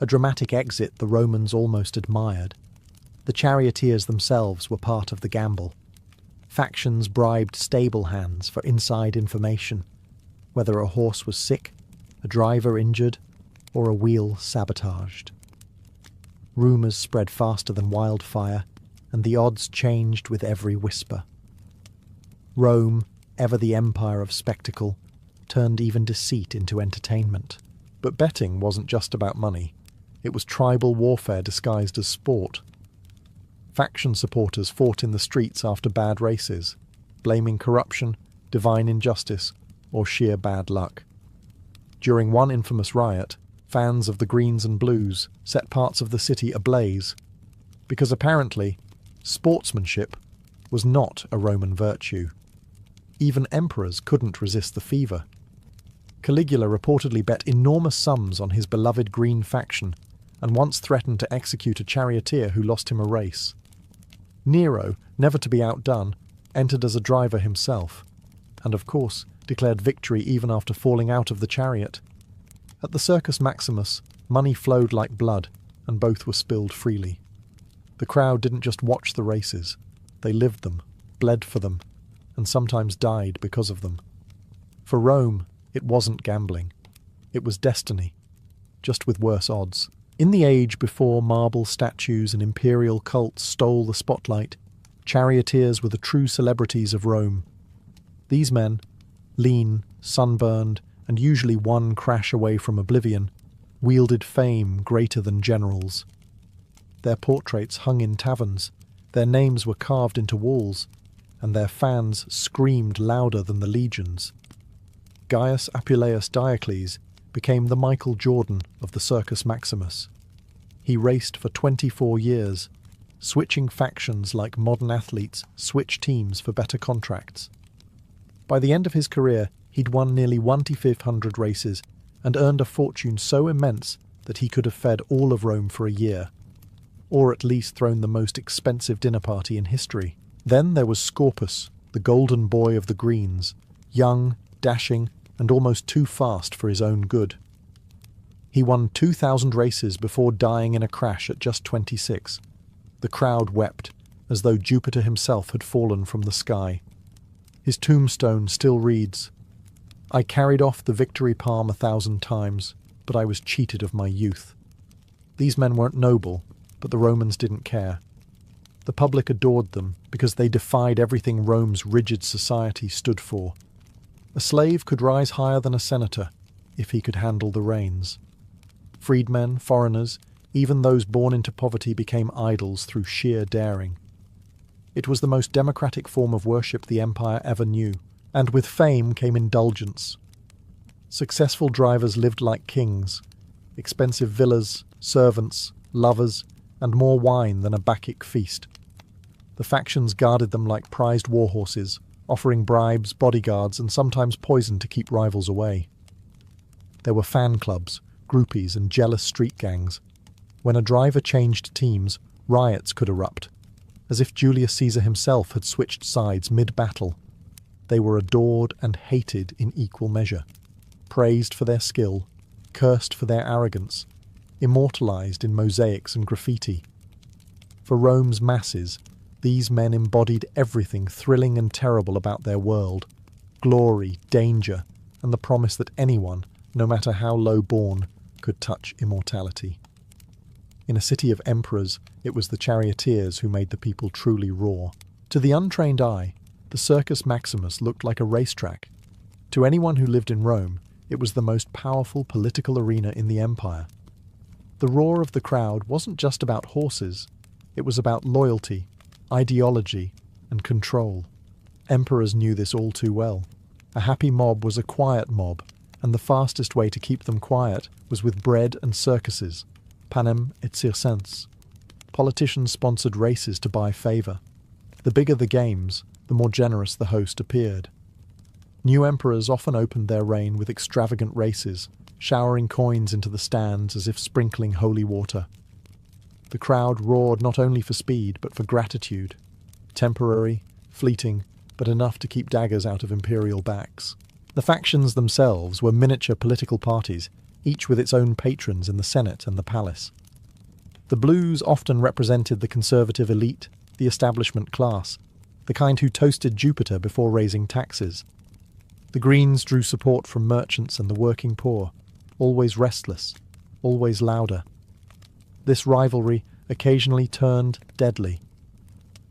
A dramatic exit the Romans almost admired. The charioteers themselves were part of the gamble. Factions bribed stable hands for inside information, whether a horse was sick, a driver injured, or a wheel sabotaged. Rumours spread faster than wildfire, and the odds changed with every whisper. Rome, ever the empire of spectacle, turned even deceit into entertainment. But betting wasn't just about money. It was tribal warfare disguised as sport. Faction supporters fought in the streets after bad races, blaming corruption, divine injustice, or sheer bad luck. During one infamous riot, fans of the Greens and Blues set parts of the city ablaze, because apparently sportsmanship was not a Roman virtue. Even emperors couldn't resist the fever. Caligula reportedly bet enormous sums on his beloved green faction, and once threatened to execute a charioteer who lost him a race. Nero, never to be outdone, entered as a driver himself, and of course declared victory even after falling out of the chariot. At the Circus Maximus, money flowed like blood, and both were spilled freely. The crowd didn't just watch the races, they lived them, bled for them, and sometimes died because of them. For Rome, it wasn't gambling. It was destiny, just with worse odds. In the age before marble statues and imperial cults stole the spotlight, charioteers were the true celebrities of Rome. These men, lean, sunburned, and usually one crash away from oblivion, wielded fame greater than generals. Their portraits hung in taverns, their names were carved into walls, and their fans screamed louder than the legions. Gaius Apuleius Diocles became the Michael Jordan of the Circus Maximus. He raced for 24 years, switching factions like modern athletes switch teams for better contracts. By the end of his career, he'd won nearly 1,500 races and earned a fortune so immense that he could have fed all of Rome for a year, or at least thrown the most expensive dinner party in history. Then there was Scorpus, the golden boy of the greens, young, dashing, and almost too fast for his own good. He won 2,000 races before dying in a crash at just 26. The crowd wept, as though Jupiter himself had fallen from the sky. His tombstone still reads, "I carried off the victory palm 1,000 times, but I was cheated of my youth." These men weren't noble, but the Romans didn't care. The public adored them because they defied everything Rome's rigid society stood for. A slave could rise higher than a senator if he could handle the reins. Freedmen, foreigners, even those born into poverty became idols through sheer daring. It was the most democratic form of worship the empire ever knew, and with fame came indulgence. Successful drivers lived like kings, expensive villas, servants, lovers, and more wine than a Bacchic feast. The factions guarded them like prized war horses, offering bribes, bodyguards, and sometimes poison to keep rivals away. There were fan clubs, groupies, and jealous street gangs. When a driver changed teams, riots could erupt, as if Julius Caesar himself had switched sides mid-battle. They were adored and hated in equal measure, praised for their skill, cursed for their arrogance, immortalized in mosaics and graffiti. For Rome's masses, these men embodied everything thrilling and terrible about their world: glory, danger, and the promise that anyone, no matter how low born, could touch immortality. In a city of emperors, it was the charioteers who made the people truly roar. To the untrained eye, the Circus Maximus looked like a racetrack. To anyone who lived in Rome, it was the most powerful political arena in the empire. The roar of the crowd wasn't just about horses, it was about loyalty, ideology, and control. Emperors knew this all too well. A happy mob was a quiet mob, and the fastest way to keep them quiet was with bread and circuses, panem et circenses. Politicians sponsored races to buy favour. The bigger the games, the more generous the host appeared. New emperors often opened their reign with extravagant races, showering coins into the stands as if sprinkling holy water. The crowd roared not only for speed, but for gratitude. Temporary, fleeting, but enough to keep daggers out of imperial backs. The factions themselves were miniature political parties, each with its own patrons in the Senate and the palace. The Blues often represented the conservative elite, the establishment class, the kind who toasted Jupiter before raising taxes. The Greens drew support from merchants and the working poor, always restless, always louder. This rivalry occasionally turned deadly.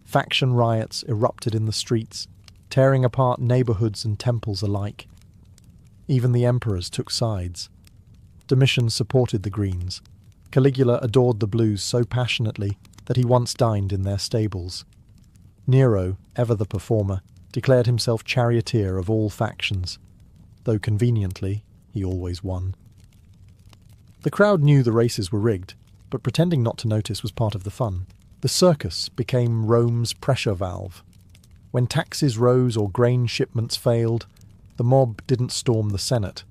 Faction riots erupted in the streets, tearing apart neighbourhoods and temples alike. Even the emperors took sides. Domitian supported the Greens. Caligula adored the Blues so passionately that he once dined in their stables. Nero, ever the performer, declared himself charioteer of all factions, though conveniently he always won. The crowd knew the races were rigged, but pretending not to notice was part of the fun. The circus became Rome's pressure valve. When taxes rose or grain shipments failed, the mob didn't storm the Senate.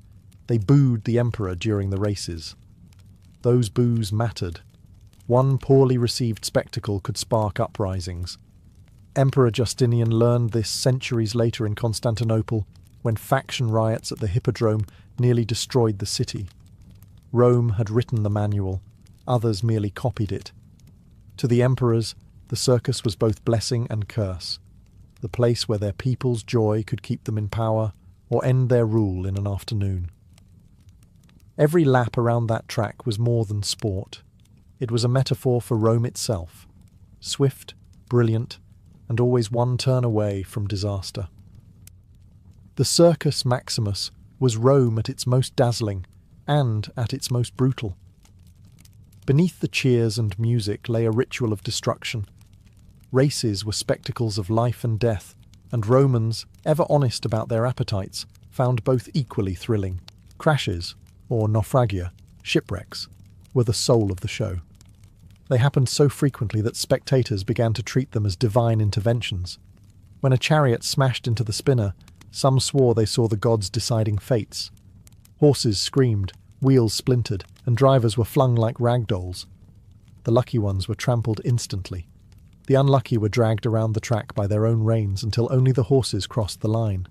They booed the emperor during the races. Those boos mattered. One poorly received spectacle could spark uprisings. Emperor Justinian learned this centuries later in Constantinople, when faction riots at the Hippodrome nearly destroyed the city. Rome had written the manual, others merely copied it. To the emperors, the circus was both blessing and curse, the place where their people's joy could keep them in power or end their rule in an afternoon. Every lap around that track was more than sport. It was a metaphor for Rome itself, swift, brilliant, and always one turn away from disaster. The Circus Maximus was Rome at its most dazzling and at its most brutal. Beneath the cheers and music lay a ritual of destruction. Races were spectacles of life and death, and Romans, ever honest about their appetites, found both equally thrilling. Crashes, or naufragia, shipwrecks, were the soul of the show. They happened so frequently that spectators began to treat them as divine interventions. When a chariot smashed into the spinner, some swore they saw the gods deciding fates. Horses screamed, wheels splintered, and drivers were flung like rag dolls. The lucky ones were trampled instantly. The unlucky were dragged around the track by their own reins until only the horses crossed the line.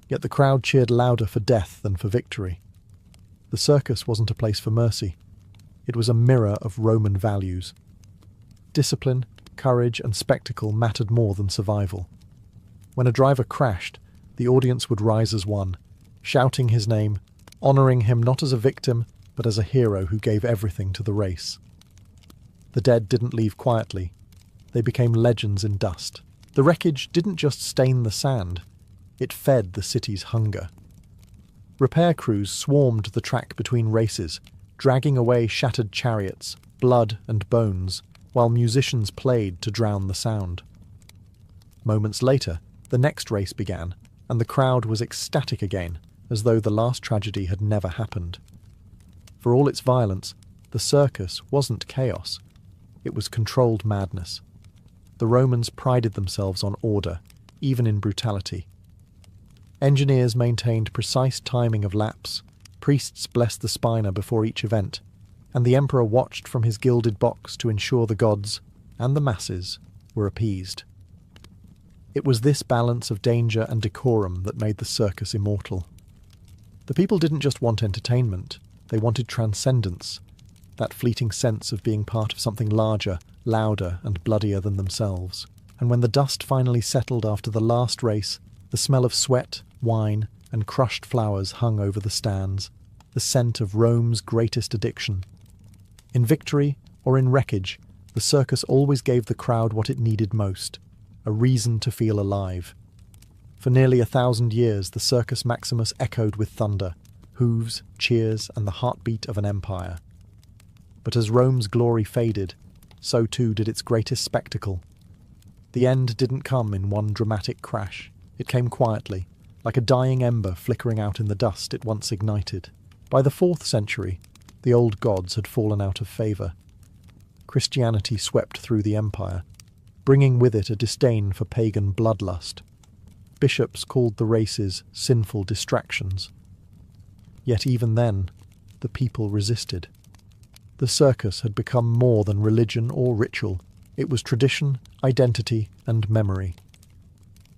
Yet the crowd cheered louder for death than for victory. The circus wasn't a place for mercy. It was a mirror of Roman values. Discipline, courage, and spectacle mattered more than survival. When a driver crashed, the audience would rise as one, shouting his name, honouring him not as a victim, but as a hero who gave everything to the race. The dead didn't leave quietly. They became legends in dust. The wreckage didn't just stain the sand, it fed the city's hunger. Repair crews swarmed the track between races, dragging away shattered chariots, blood and bones, while musicians played to drown the sound. Moments later, the next race began, and the crowd was ecstatic again, as though the last tragedy had never happened. For all its violence, the circus wasn't chaos. It was controlled madness. The Romans prided themselves on order, even in brutality. Engineers maintained precise timing of laps, priests blessed the spina before each event, and the emperor watched from his gilded box to ensure the gods, and the masses, were appeased. It was this balance of danger and decorum that made the circus immortal. The people didn't just want entertainment, they wanted transcendence, that fleeting sense of being part of something larger, louder, and bloodier than themselves. And when the dust finally settled after the last race, the smell of sweat, wine, and crushed flowers hung over the stands, the scent of Rome's greatest addiction. In victory or in wreckage, the circus always gave the crowd what it needed most, a reason to feel alive. For nearly 1,000 years, the Circus Maximus echoed with thunder, hooves, cheers, and the heartbeat of an empire. But as Rome's glory faded, so too did its greatest spectacle. The end didn't come in one dramatic crash. It came quietly, like a dying ember flickering out in the dust it once ignited. By the 4th century, the old gods had fallen out of favour. Christianity swept through the empire, bringing with it a disdain for pagan bloodlust. Bishops called the races sinful distractions. Yet even then, the people resisted. The circus had become more than religion or ritual. It was tradition, identity, and memory.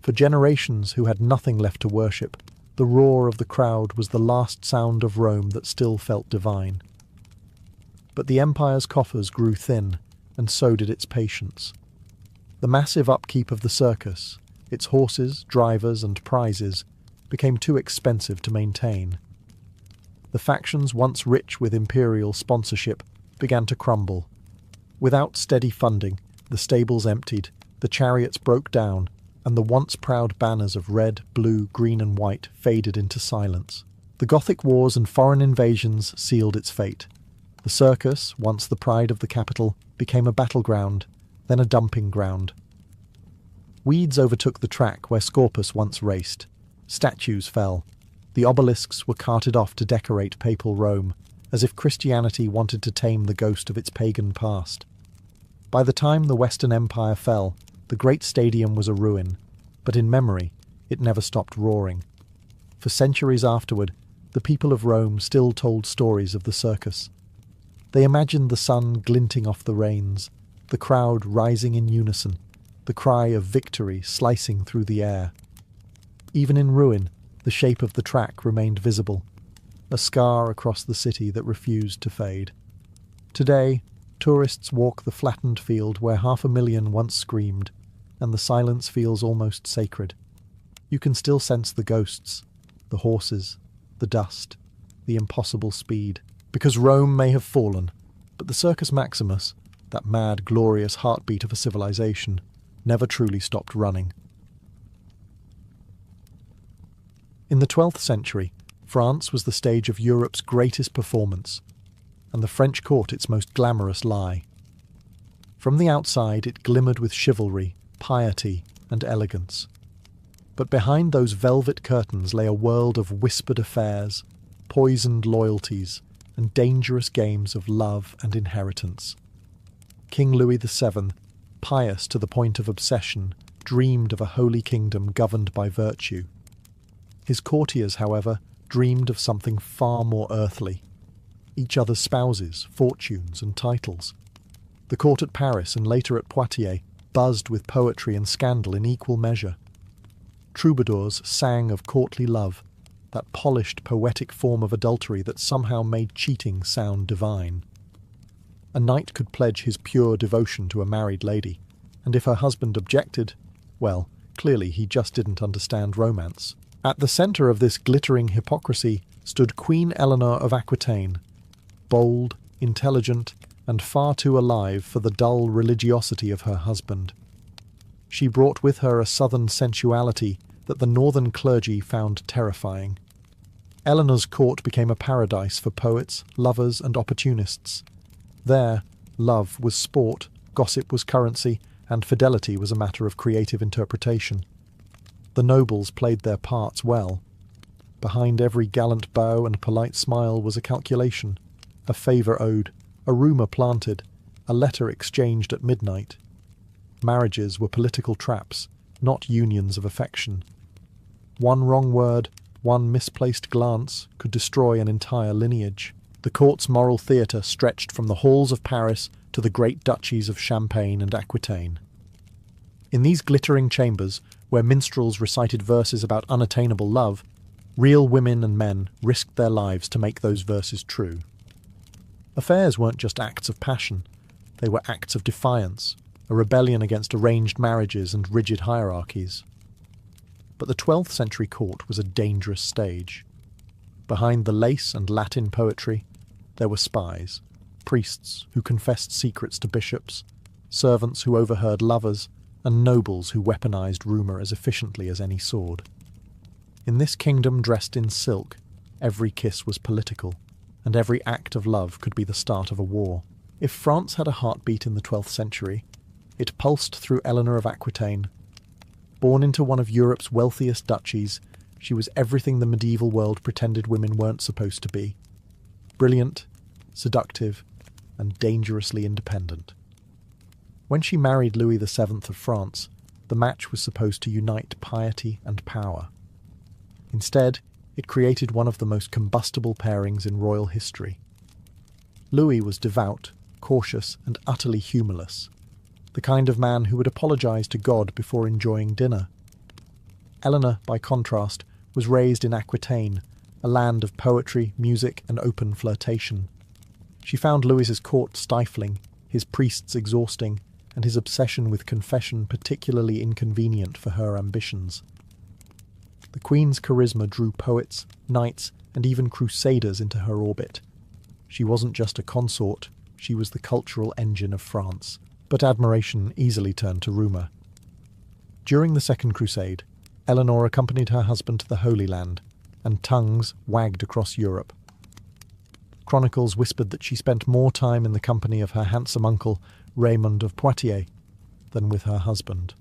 For generations who had nothing left to worship, the roar of the crowd was the last sound of Rome that still felt divine. But the empire's coffers grew thin, and so did its patience. The massive upkeep of the circus, its horses, drivers, and prizes, became too expensive to maintain. The factions once rich with imperial sponsorship began to crumble. Without steady funding, the stables emptied, the chariots broke down, and the once proud banners of red, blue, green and white faded into silence. The Gothic wars and foreign invasions sealed its fate. The circus, once the pride of the capital, became a battleground, then a dumping ground. Weeds overtook the track where Scorpus once raced. Statues fell. The obelisks were carted off to decorate papal Rome, as if Christianity wanted to tame the ghost of its pagan past. By the time the Western Empire fell, the great stadium was a ruin, but in memory, it never stopped roaring. For centuries afterward, the people of Rome still told stories of the circus. They imagined the sun glinting off the reins, the crowd rising in unison, the cry of victory slicing through the air. Even in ruin, the shape of the track remained visible, a scar across the city that refused to fade. Today, tourists walk the flattened field where 500,000 once screamed, and the silence feels almost sacred. You can still sense the ghosts, the horses, the dust, the impossible speed, because Rome may have fallen, but the Circus Maximus, that mad, glorious heartbeat of a civilization, never truly stopped running. In the 12th century, France was the stage of Europe's greatest performance, and the French court its most glamorous lie. From the outside it glimmered with chivalry, piety, and elegance. But behind those velvet curtains lay a world of whispered affairs, poisoned loyalties, and dangerous games of love and inheritance. King Louis VII, pious to the point of obsession, dreamed of a holy kingdom governed by virtue. His courtiers, however, dreamed of something far more earthly. Each other's spouses, fortunes, and titles. The court at Paris and later at Poitiers buzzed with poetry and scandal in equal measure. Troubadours sang of courtly love, that polished poetic form of adultery that somehow made cheating sound divine. A knight could pledge his pure devotion to a married lady, and if her husband objected, well, clearly he just didn't understand romance. At the centre of this glittering hypocrisy stood Queen Eleanor of Aquitaine, bold, intelligent, and far too alive for the dull religiosity of her husband. She brought with her a southern sensuality that the northern clergy found terrifying. Eleanor's court became a paradise for poets, lovers, and opportunists. There, love was sport, gossip was currency, and fidelity was a matter of creative interpretation. The nobles played their parts well. Behind every gallant bow and polite smile was a calculation, a favour owed, a rumour planted, a letter exchanged at midnight. Marriages were political traps, not unions of affection. One wrong word, one misplaced glance could destroy an entire lineage. The court's moral theatre stretched from the halls of Paris to the great duchies of Champagne and Aquitaine. In these glittering chambers, where minstrels recited verses about unattainable love, real women and men risked their lives to make those verses true. Affairs weren't just acts of passion, they were acts of defiance, a rebellion against arranged marriages and rigid hierarchies. But the 12th century court was a dangerous stage. Behind the lace and Latin poetry, there were spies, priests who confessed secrets to bishops, servants who overheard lovers, and nobles who weaponized rumour as efficiently as any sword. In this kingdom dressed in silk, every kiss was political, and every act of love could be the start of a war. If France had a heartbeat in the 12th century, it pulsed through Eleanor of Aquitaine. Born into one of Europe's wealthiest duchies, she was everything the medieval world pretended women weren't supposed to be. Brilliant, seductive, and dangerously independent. When she married Louis VII of France, the match was supposed to unite piety and power. Instead, it created one of the most combustible pairings in royal history. Louis was devout, cautious, and utterly humorless, the kind of man who would apologize to God before enjoying dinner. Eleanor, by contrast, was raised in Aquitaine, a land of poetry, music, and open flirtation. She found Louis's court stifling, his priests exhausting, and his obsession with confession particularly inconvenient for her ambitions. The Queen's charisma drew poets, knights, and even crusaders into her orbit. She wasn't just a consort, she was the cultural engine of France. But admiration easily turned to rumour. During the Second Crusade, Eleanor accompanied her husband to the Holy Land, and tongues wagged across Europe. Chronicles whispered that she spent more time in the company of her handsome uncle, Raymond of Poitiers, than with her husband.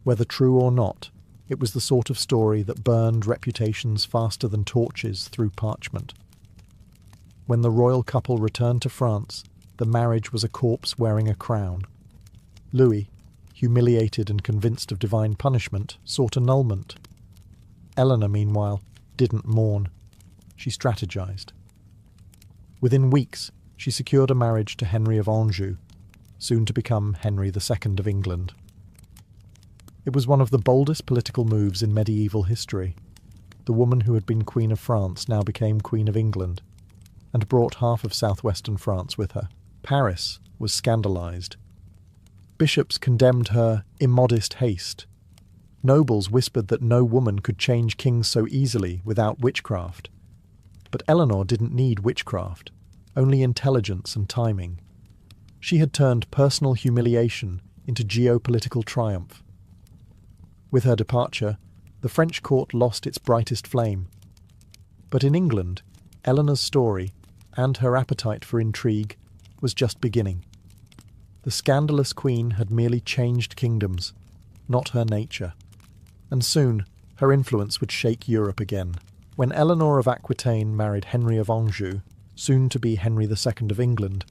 Whether true or not, it was the sort of story that burned reputations faster than torches through parchment. When the royal couple returned to France, the marriage was a corpse wearing a crown. Louis, humiliated and convinced of divine punishment, sought annulment. Eleanor, meanwhile, didn't mourn. She strategized. Within weeks, she secured a marriage to Henry of Anjou, soon to become Henry II of England. It was one of the boldest political moves in medieval history. The woman who had been Queen of France now became Queen of England, and brought half of southwestern France with her. Paris was scandalised. Bishops condemned her immodest haste. Nobles whispered that no woman could change kings so easily without witchcraft. But Eleanor didn't need witchcraft, only intelligence and timing. She had turned personal humiliation into geopolitical triumph. With her departure, the French court lost its brightest flame. But in England, Eleanor's story, and her appetite for intrigue, was just beginning. The scandalous queen had merely changed kingdoms, not her nature. And soon, her influence would shake Europe again. When Eleanor of Aquitaine married Henry of Anjou, soon to be Henry II of England,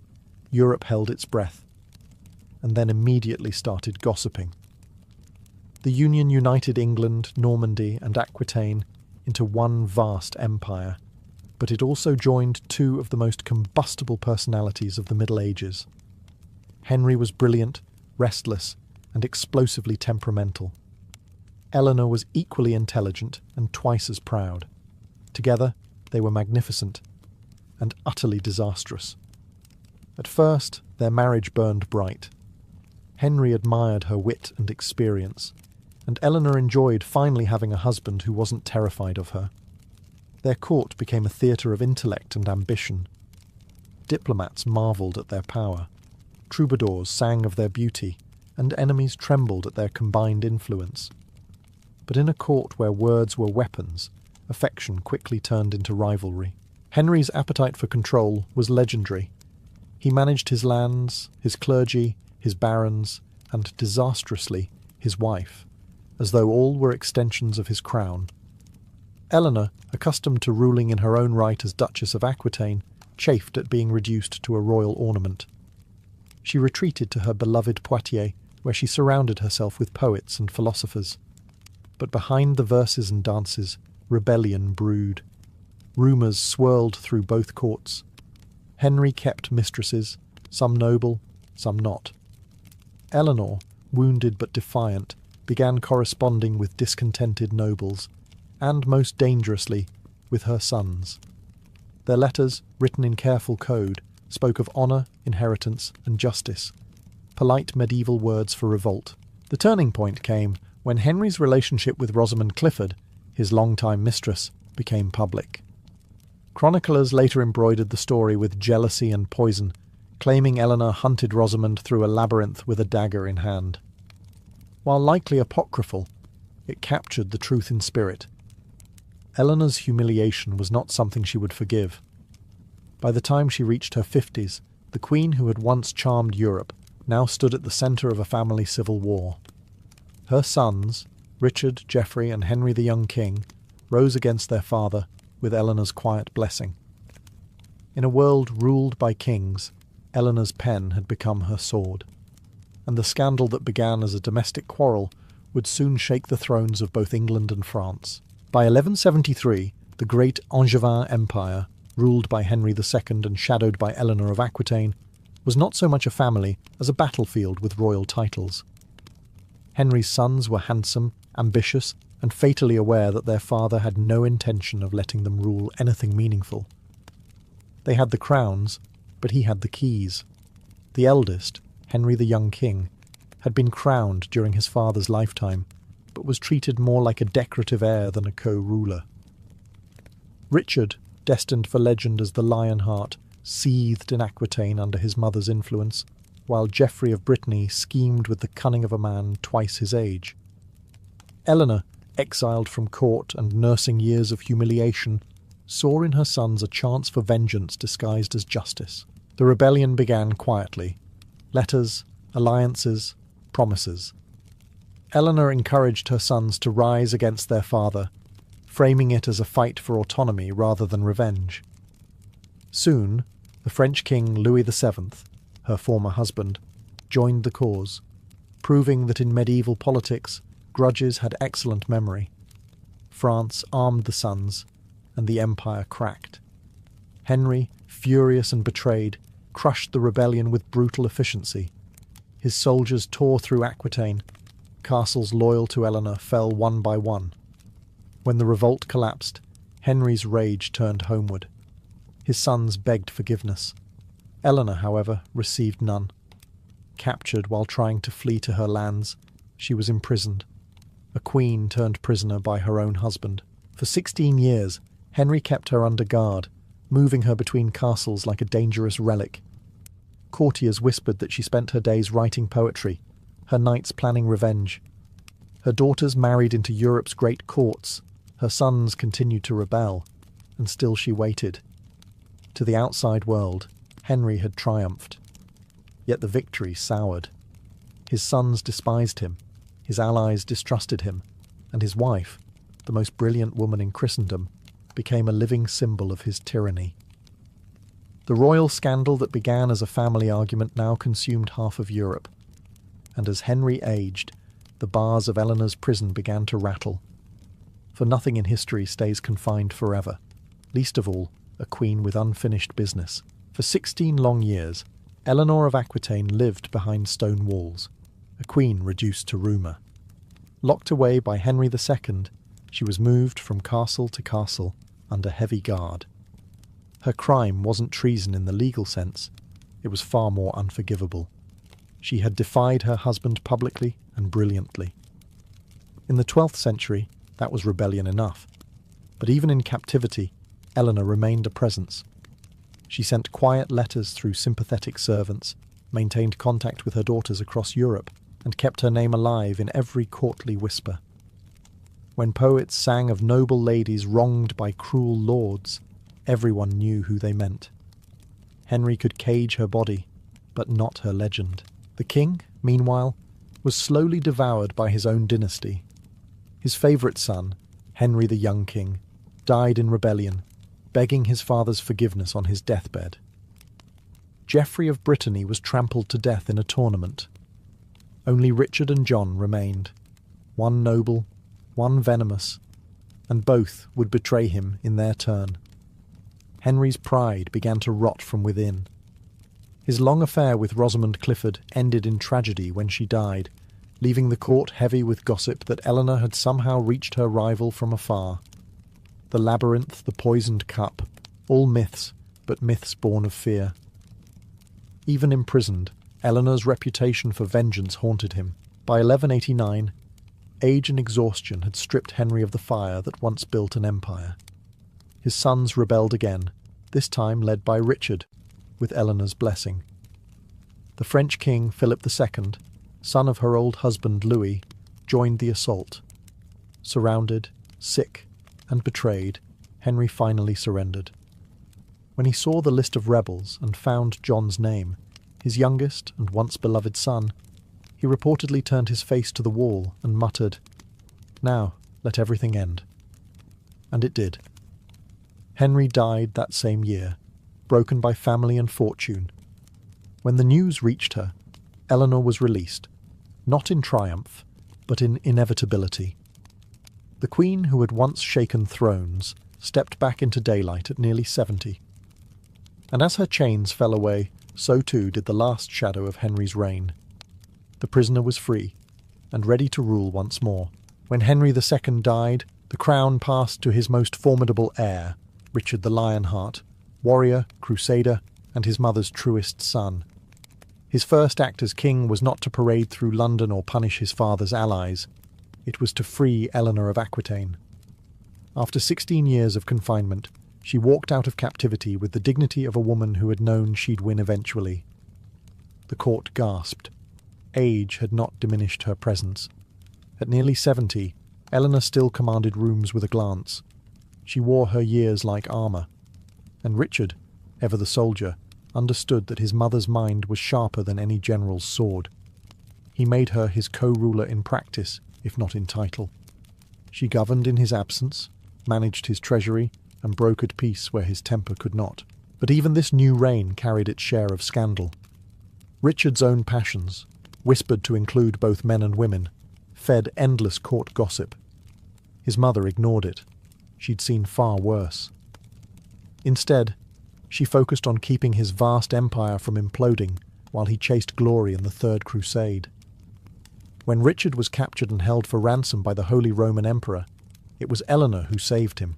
Europe held its breath, and then immediately started gossiping. The union united England, Normandy, and Aquitaine into one vast empire, but it also joined two of the most combustible personalities of the Middle Ages. Henry was brilliant, restless, and explosively temperamental. Eleanor was equally intelligent and twice as proud. Together, they were magnificent and utterly disastrous. At first, their marriage burned bright. Henry admired her wit and experience, and Eleanor enjoyed finally having a husband who wasn't terrified of her. Their court became a theatre of intellect and ambition. Diplomats marvelled at their power. Troubadours sang of their beauty, and enemies trembled at their combined influence. But in a court where words were weapons, affection quickly turned into rivalry. Henry's appetite for control was legendary. He managed his lands, his clergy, his barons, and, disastrously, his wife, as though all were extensions of his crown. Eleanor, accustomed to ruling in her own right as Duchess of Aquitaine, chafed at being reduced to a royal ornament. She retreated to her beloved Poitiers, where she surrounded herself with poets and philosophers. But behind the verses and dances, rebellion brewed. Rumours swirled through both courts. Henry kept mistresses, some noble, some not. Eleanor, wounded but defiant, began corresponding with discontented nobles, and most dangerously, with her sons. Their letters, written in careful code, spoke of honour, inheritance, and justice, polite medieval words for revolt. The turning point came when Henry's relationship with Rosamund Clifford, his longtime mistress, became public. Chroniclers later embroidered the story with jealousy and poison, claiming Eleanor hunted Rosamund through a labyrinth with a dagger in hand. While likely apocryphal, it captured the truth in spirit. Eleanor's humiliation was not something she would forgive. By the time she reached her 50s, the queen who had once charmed Europe now stood at the centre of a family civil war. Her sons, Richard, Geoffrey, and Henry the young king, rose against their father with Eleanor's quiet blessing. In a world ruled by kings, Eleanor's pen had become her sword, and the scandal that began as a domestic quarrel would soon shake the thrones of both England and France. By 1173, the great Angevin Empire, ruled by Henry II and shadowed by Eleanor of Aquitaine, was not so much a family as a battlefield with royal titles. Henry's sons were handsome, ambitious, and fatally aware that their father had no intention of letting them rule anything meaningful. They had the crowns, but he had the keys. The eldest, Henry the young king, had been crowned during his father's lifetime, but was treated more like a decorative heir than a co-ruler. Richard, destined for legend as the Lionheart, seethed in Aquitaine under his mother's influence, while Geoffrey of Brittany schemed with the cunning of a man twice his age. Eleanor, exiled from court and nursing years of humiliation, saw in her sons a chance for vengeance disguised as justice. The rebellion began quietly. Letters, alliances, promises. Eleanor encouraged her sons to rise against their father, framing it as a fight for autonomy rather than revenge. Soon, the French king Louis VII, her former husband, joined the cause, proving that in medieval politics, grudges had excellent memory. France armed the sons, and the empire cracked. Henry, furious and betrayed, crushed the rebellion with brutal efficiency. His soldiers tore through Aquitaine, castles loyal to Eleanor fell one by one. When the revolt collapsed, Henry's rage turned homeward. His sons begged forgiveness. Eleanor, however, received none. Captured while trying to flee to her lands, she was imprisoned. A queen turned prisoner by her own husband. For 16 years, Henry kept her under guard, moving her between castles like a dangerous relic. Courtiers whispered that she spent her days writing poetry, her nights planning revenge. Her daughters married into Europe's great courts, her sons continued to rebel, and still she waited. To the outside world, Henry had triumphed. Yet the victory soured. His sons despised him, his allies distrusted him, and his wife, the most brilliant woman in Christendom, became a living symbol of his tyranny. The royal scandal that began as a family argument now consumed half of Europe, and as Henry aged, the bars of Eleanor's prison began to rattle. For nothing in history stays confined forever, least of all a queen with unfinished business. For 16 long years, Eleanor of Aquitaine lived behind stone walls, a queen reduced to rumour. Locked away by Henry II, she was moved from castle to castle under heavy guard. Her crime wasn't treason in the legal sense, it was far more unforgivable. She had defied her husband publicly and brilliantly. In the 12th century, that was rebellion enough. But even in captivity, Eleanor remained a presence. She sent quiet letters through sympathetic servants, maintained contact with her daughters across Europe, and kept her name alive in every courtly whisper. When poets sang of noble ladies wronged by cruel lords, everyone knew who they meant. Henry could cage her body, but not her legend. The king, meanwhile, was slowly devoured by his own dynasty. His favourite son, Henry the young king, died in rebellion, begging his father's forgiveness on his deathbed. Geoffrey of Brittany was trampled to death in a tournament. Only Richard and John remained, one noble, one venomous, and both would betray him in their turn. Henry's pride began to rot from within. His long affair with Rosamund Clifford ended in tragedy when she died, leaving the court heavy with gossip that Eleanor had somehow reached her rival from afar. The labyrinth, the poisoned cup, all myths, but myths born of fear. Even imprisoned, Eleanor's reputation for vengeance haunted him. By 1189, age and exhaustion had stripped Henry of the fire that once built an empire. His sons rebelled again, this time led by Richard, with Eleanor's blessing. The French king Philip II, son of her old husband Louis, joined the assault. Surrounded, sick, and betrayed, Henry finally surrendered. When he saw the list of rebels and found John's name, his youngest and once beloved son, he reportedly turned his face to the wall and muttered, "Now, let everything end." And it did. Henry died that same year, broken by family and fortune. When the news reached her, Eleanor was released, not in triumph, but in inevitability. The queen who had once shaken thrones stepped back into daylight at nearly 70. And as her chains fell away, so too did the last shadow of Henry's reign. The prisoner was free, and ready to rule once more. When Henry II died, the crown passed to his most formidable heir, Richard the Lionheart, warrior, crusader, and his mother's truest son. His first act as king was not to parade through London or punish his father's allies. It was to free Eleanor of Aquitaine. After 16 years of confinement, she walked out of captivity with the dignity of a woman who had known she'd win eventually. The court gasped. Age had not diminished her presence. At nearly 70, Eleanor still commanded rooms with a glance. She wore her years like armour. And Richard, ever the soldier, understood that his mother's mind was sharper than any general's sword. He made her his co-ruler in practice, if not in title. She governed in his absence, managed his treasury, and brokered peace where his temper could not. But even this new reign carried its share of scandal. Richard's own passions, whispered to include both men and women, fed endless court gossip. His mother ignored it. She'd seen far worse. Instead, she focused on keeping his vast empire from imploding while he chased glory in the Third Crusade. When Richard was captured and held for ransom by the Holy Roman Emperor, it was Eleanor who saved him.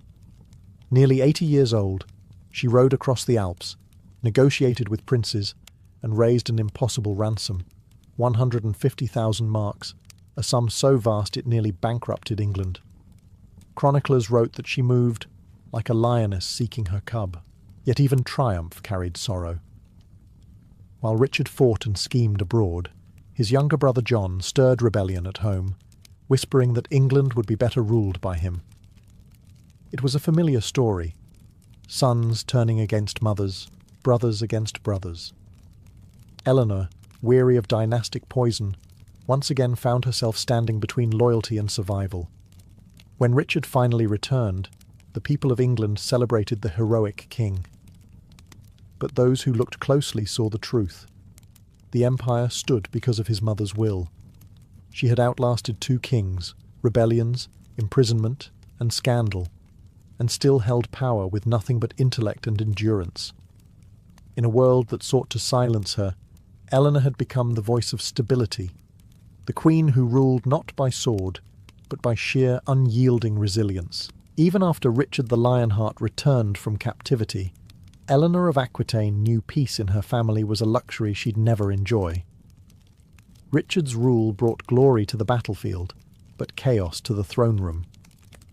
Nearly 80 years old, she rode across the Alps, negotiated with princes, and raised an impossible ransom, 150,000 marks, a sum so vast it nearly bankrupted England. Chroniclers wrote that she moved like a lioness seeking her cub, yet even triumph carried sorrow. While Richard fought and schemed abroad, his younger brother John stirred rebellion at home, whispering that England would be better ruled by him. It was a familiar story, sons turning against mothers, brothers against brothers. Eleanor, weary of dynastic poison, once again found herself standing between loyalty and survival. When Richard finally returned, the people of England celebrated the heroic king. But those who looked closely saw the truth. The empire stood because of his mother's will. She had outlasted 2 kings, rebellions, imprisonment, and scandal, and still held power with nothing but intellect and endurance. In a world that sought to silence her, Eleanor had become the voice of stability, the queen who ruled not by sword, but by sheer unyielding resilience. Even after Richard the Lionheart returned from captivity, Eleanor of Aquitaine knew peace in her family was a luxury she'd never enjoy. Richard's rule brought glory to the battlefield, but chaos to the throne room.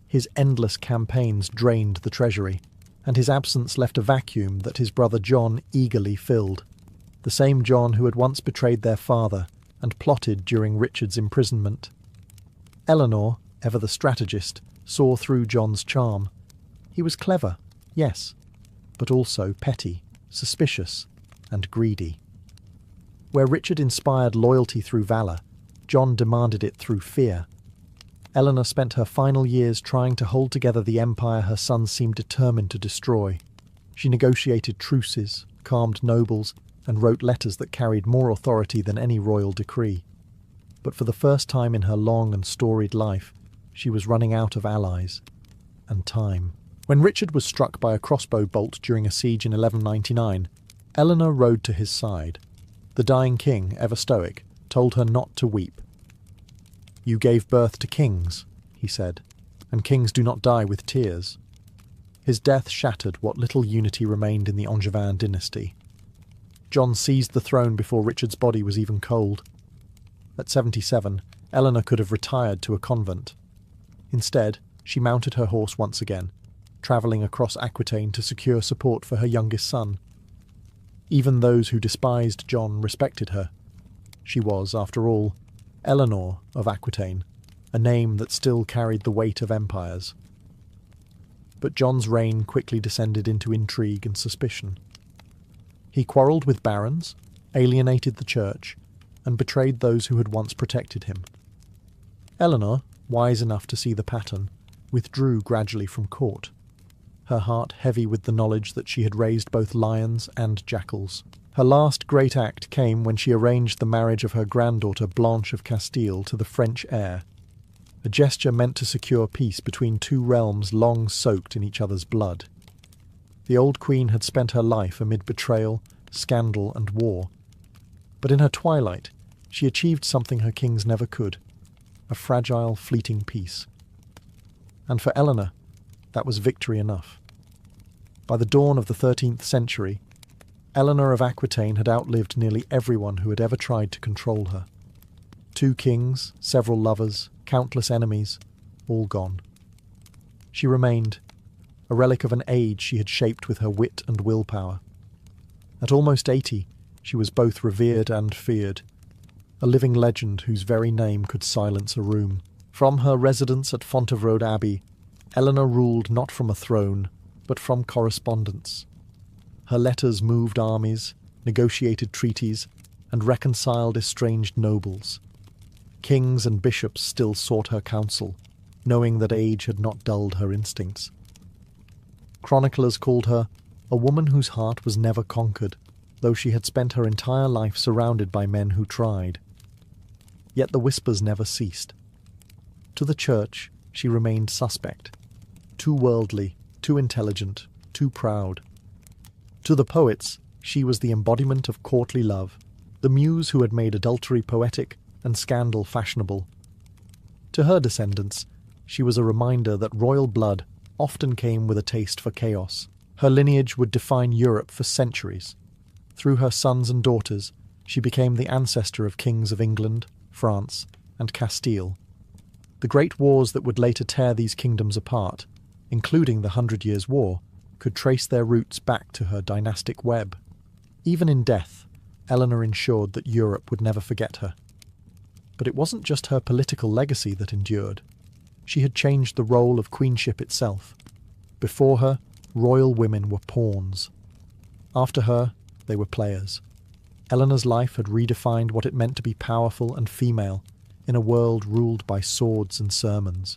His endless campaigns drained the treasury, and his absence left a vacuum that his brother John eagerly filled. The same John who had once betrayed their father and plotted during Richard's imprisonment. Eleanor, ever the strategist, saw through John's charm. He was clever, yes, but also petty, suspicious, and greedy. Where Richard inspired loyalty through valour, John demanded it through fear. Eleanor spent her final years trying to hold together the empire her son seemed determined to destroy. She negotiated truces, calmed nobles, and wrote letters that carried more authority than any royal decree. But for the first time in her long and storied life, she was running out of allies and time. When Richard was struck by a crossbow bolt during a siege in 1199, Eleanor rode to his side. The dying king, ever stoic, told her not to weep. "You gave birth to kings," he said, "and kings do not die with tears." His death shattered what little unity remained in the Angevin dynasty. John seized the throne before Richard's body was even cold. At 77, Eleanor could have retired to a convent. Instead, she mounted her horse once again, travelling across Aquitaine to secure support for her youngest son. Even those who despised John respected her. She was, after all, Eleanor of Aquitaine, a name that still carried the weight of empires. But John's reign quickly descended into intrigue and suspicion. He quarrelled with barons, alienated the church, and betrayed those who had once protected him. Eleanor, wise enough to see the pattern, withdrew gradually from court, her heart heavy with the knowledge that she had raised both lions and jackals. Her last great act came when she arranged the marriage of her granddaughter Blanche of Castile to the French heir, a gesture meant to secure peace between 2 realms long soaked in each other's blood. The old queen had spent her life amid betrayal, scandal, and war, but in her twilight she achieved something her kings never could, a fragile, fleeting peace. And for Eleanor, that was victory enough. By the dawn of the 13th century, Eleanor of Aquitaine had outlived nearly everyone who had ever tried to control her. 2 kings, several lovers, countless enemies, all gone. She remained, a relic of an age she had shaped with her wit and willpower. At almost 80, she was both revered and feared, a living legend whose very name could silence a room. From her residence at Fontevraud Abbey, Eleanor ruled not from a throne, but from correspondence. Her letters moved armies, negotiated treaties, and reconciled estranged nobles. Kings and bishops still sought her counsel, knowing that age had not dulled her instincts. Chroniclers called her a woman whose heart was never conquered, though she had spent her entire life surrounded by men who tried. Yet the whispers never ceased. To the church, she remained suspect, too worldly, too intelligent, too proud. To the poets, she was the embodiment of courtly love, the muse who had made adultery poetic and scandal fashionable. To her descendants, she was a reminder that royal blood often came with a taste for chaos. Her lineage would define Europe for centuries. Through her sons and daughters, she became the ancestor of kings of England, France, and Castile. The great wars that would later tear these kingdoms apart, including the 100 Years' War, could trace their roots back to her dynastic web. Even in death, Eleanor ensured that Europe would never forget her. But it wasn't just her political legacy that endured. She had changed the role of queenship itself. Before her, royal women were pawns. After her, they were players. Eleanor's life had redefined what it meant to be powerful and female in a world ruled by swords and sermons.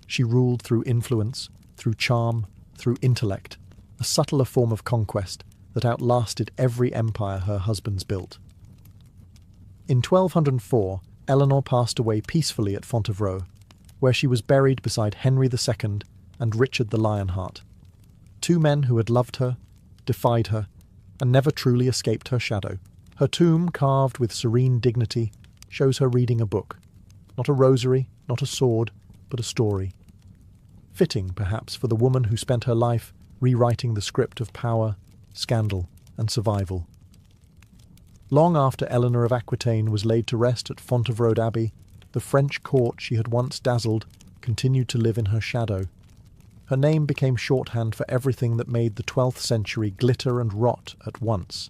She ruled through influence, through charm, through intellect, a subtler form of conquest that outlasted every empire her husbands built. In 1204, Eleanor passed away peacefully at Fontevraud, where she was buried beside Henry II and Richard the Lionheart, two men who had loved her, defied her, and never truly escaped her shadow. Her tomb, carved with serene dignity, shows her reading a book. Not a rosary, not a sword, but a story. Fitting, perhaps, for the woman who spent her life rewriting the script of power, scandal, and survival. Long after Eleanor of Aquitaine was laid to rest at Fontevraud Abbey, the French court she had once dazzled continued to live in her shadow. Her name became shorthand for everything that made the 12th century glitter and rot at once.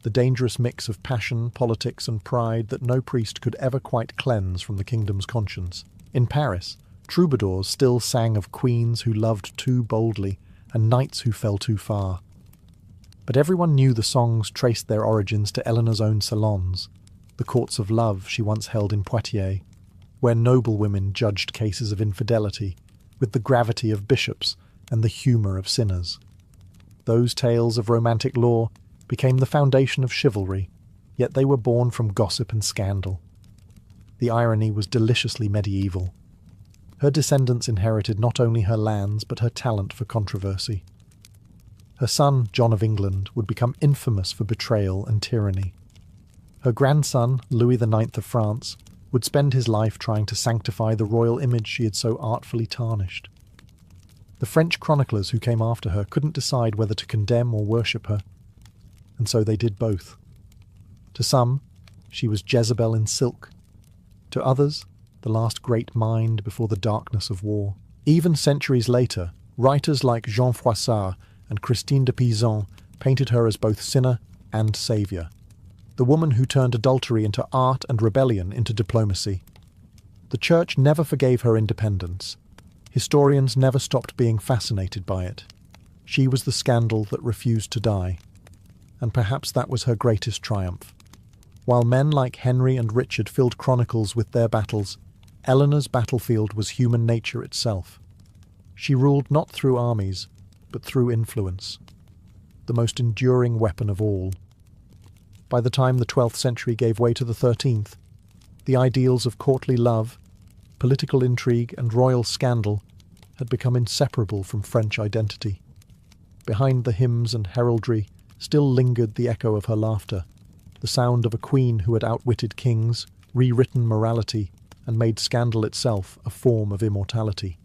The dangerous mix of passion, politics, and pride that no priest could ever quite cleanse from the kingdom's conscience. In Paris, troubadours still sang of queens who loved too boldly and knights who fell too far. But everyone knew the songs traced their origins to Eleanor's own salons, the courts of love she once held in Poitiers, where noble women judged cases of infidelity with the gravity of bishops and the humour of sinners. Those tales of romantic lore became the foundation of chivalry, yet they were born from gossip and scandal. The irony was deliciously medieval. Her descendants inherited not only her lands but her talent for controversy. Her son, John of England, would become infamous for betrayal and tyranny. Her grandson, Louis IX of France, would spend his life trying to sanctify the royal image she had so artfully tarnished. The French chroniclers who came after her couldn't decide whether to condemn or worship her, and so they did both. To some, she was Jezebel in silk. To others, the last great mind before the darkness of war. Even centuries later, writers like Jean Froissart and Christine de Pizan painted her as both sinner and saviour, the woman who turned adultery into art and rebellion into diplomacy. The Church never forgave her independence. Historians never stopped being fascinated by it. She was the scandal that refused to die, and perhaps that was her greatest triumph. While men like Henry and Richard filled chronicles with their battles, Eleanor's battlefield was human nature itself. She ruled not through armies, but through influence, the most enduring weapon of all. By the time the 12th century gave way to the 13th, the ideals of courtly love, political intrigue, and royal scandal had become inseparable from French identity. Behind the hymns and heraldry still lingered the echo of her laughter, the sound of a queen who had outwitted kings, rewritten morality, and made scandal itself a form of immortality.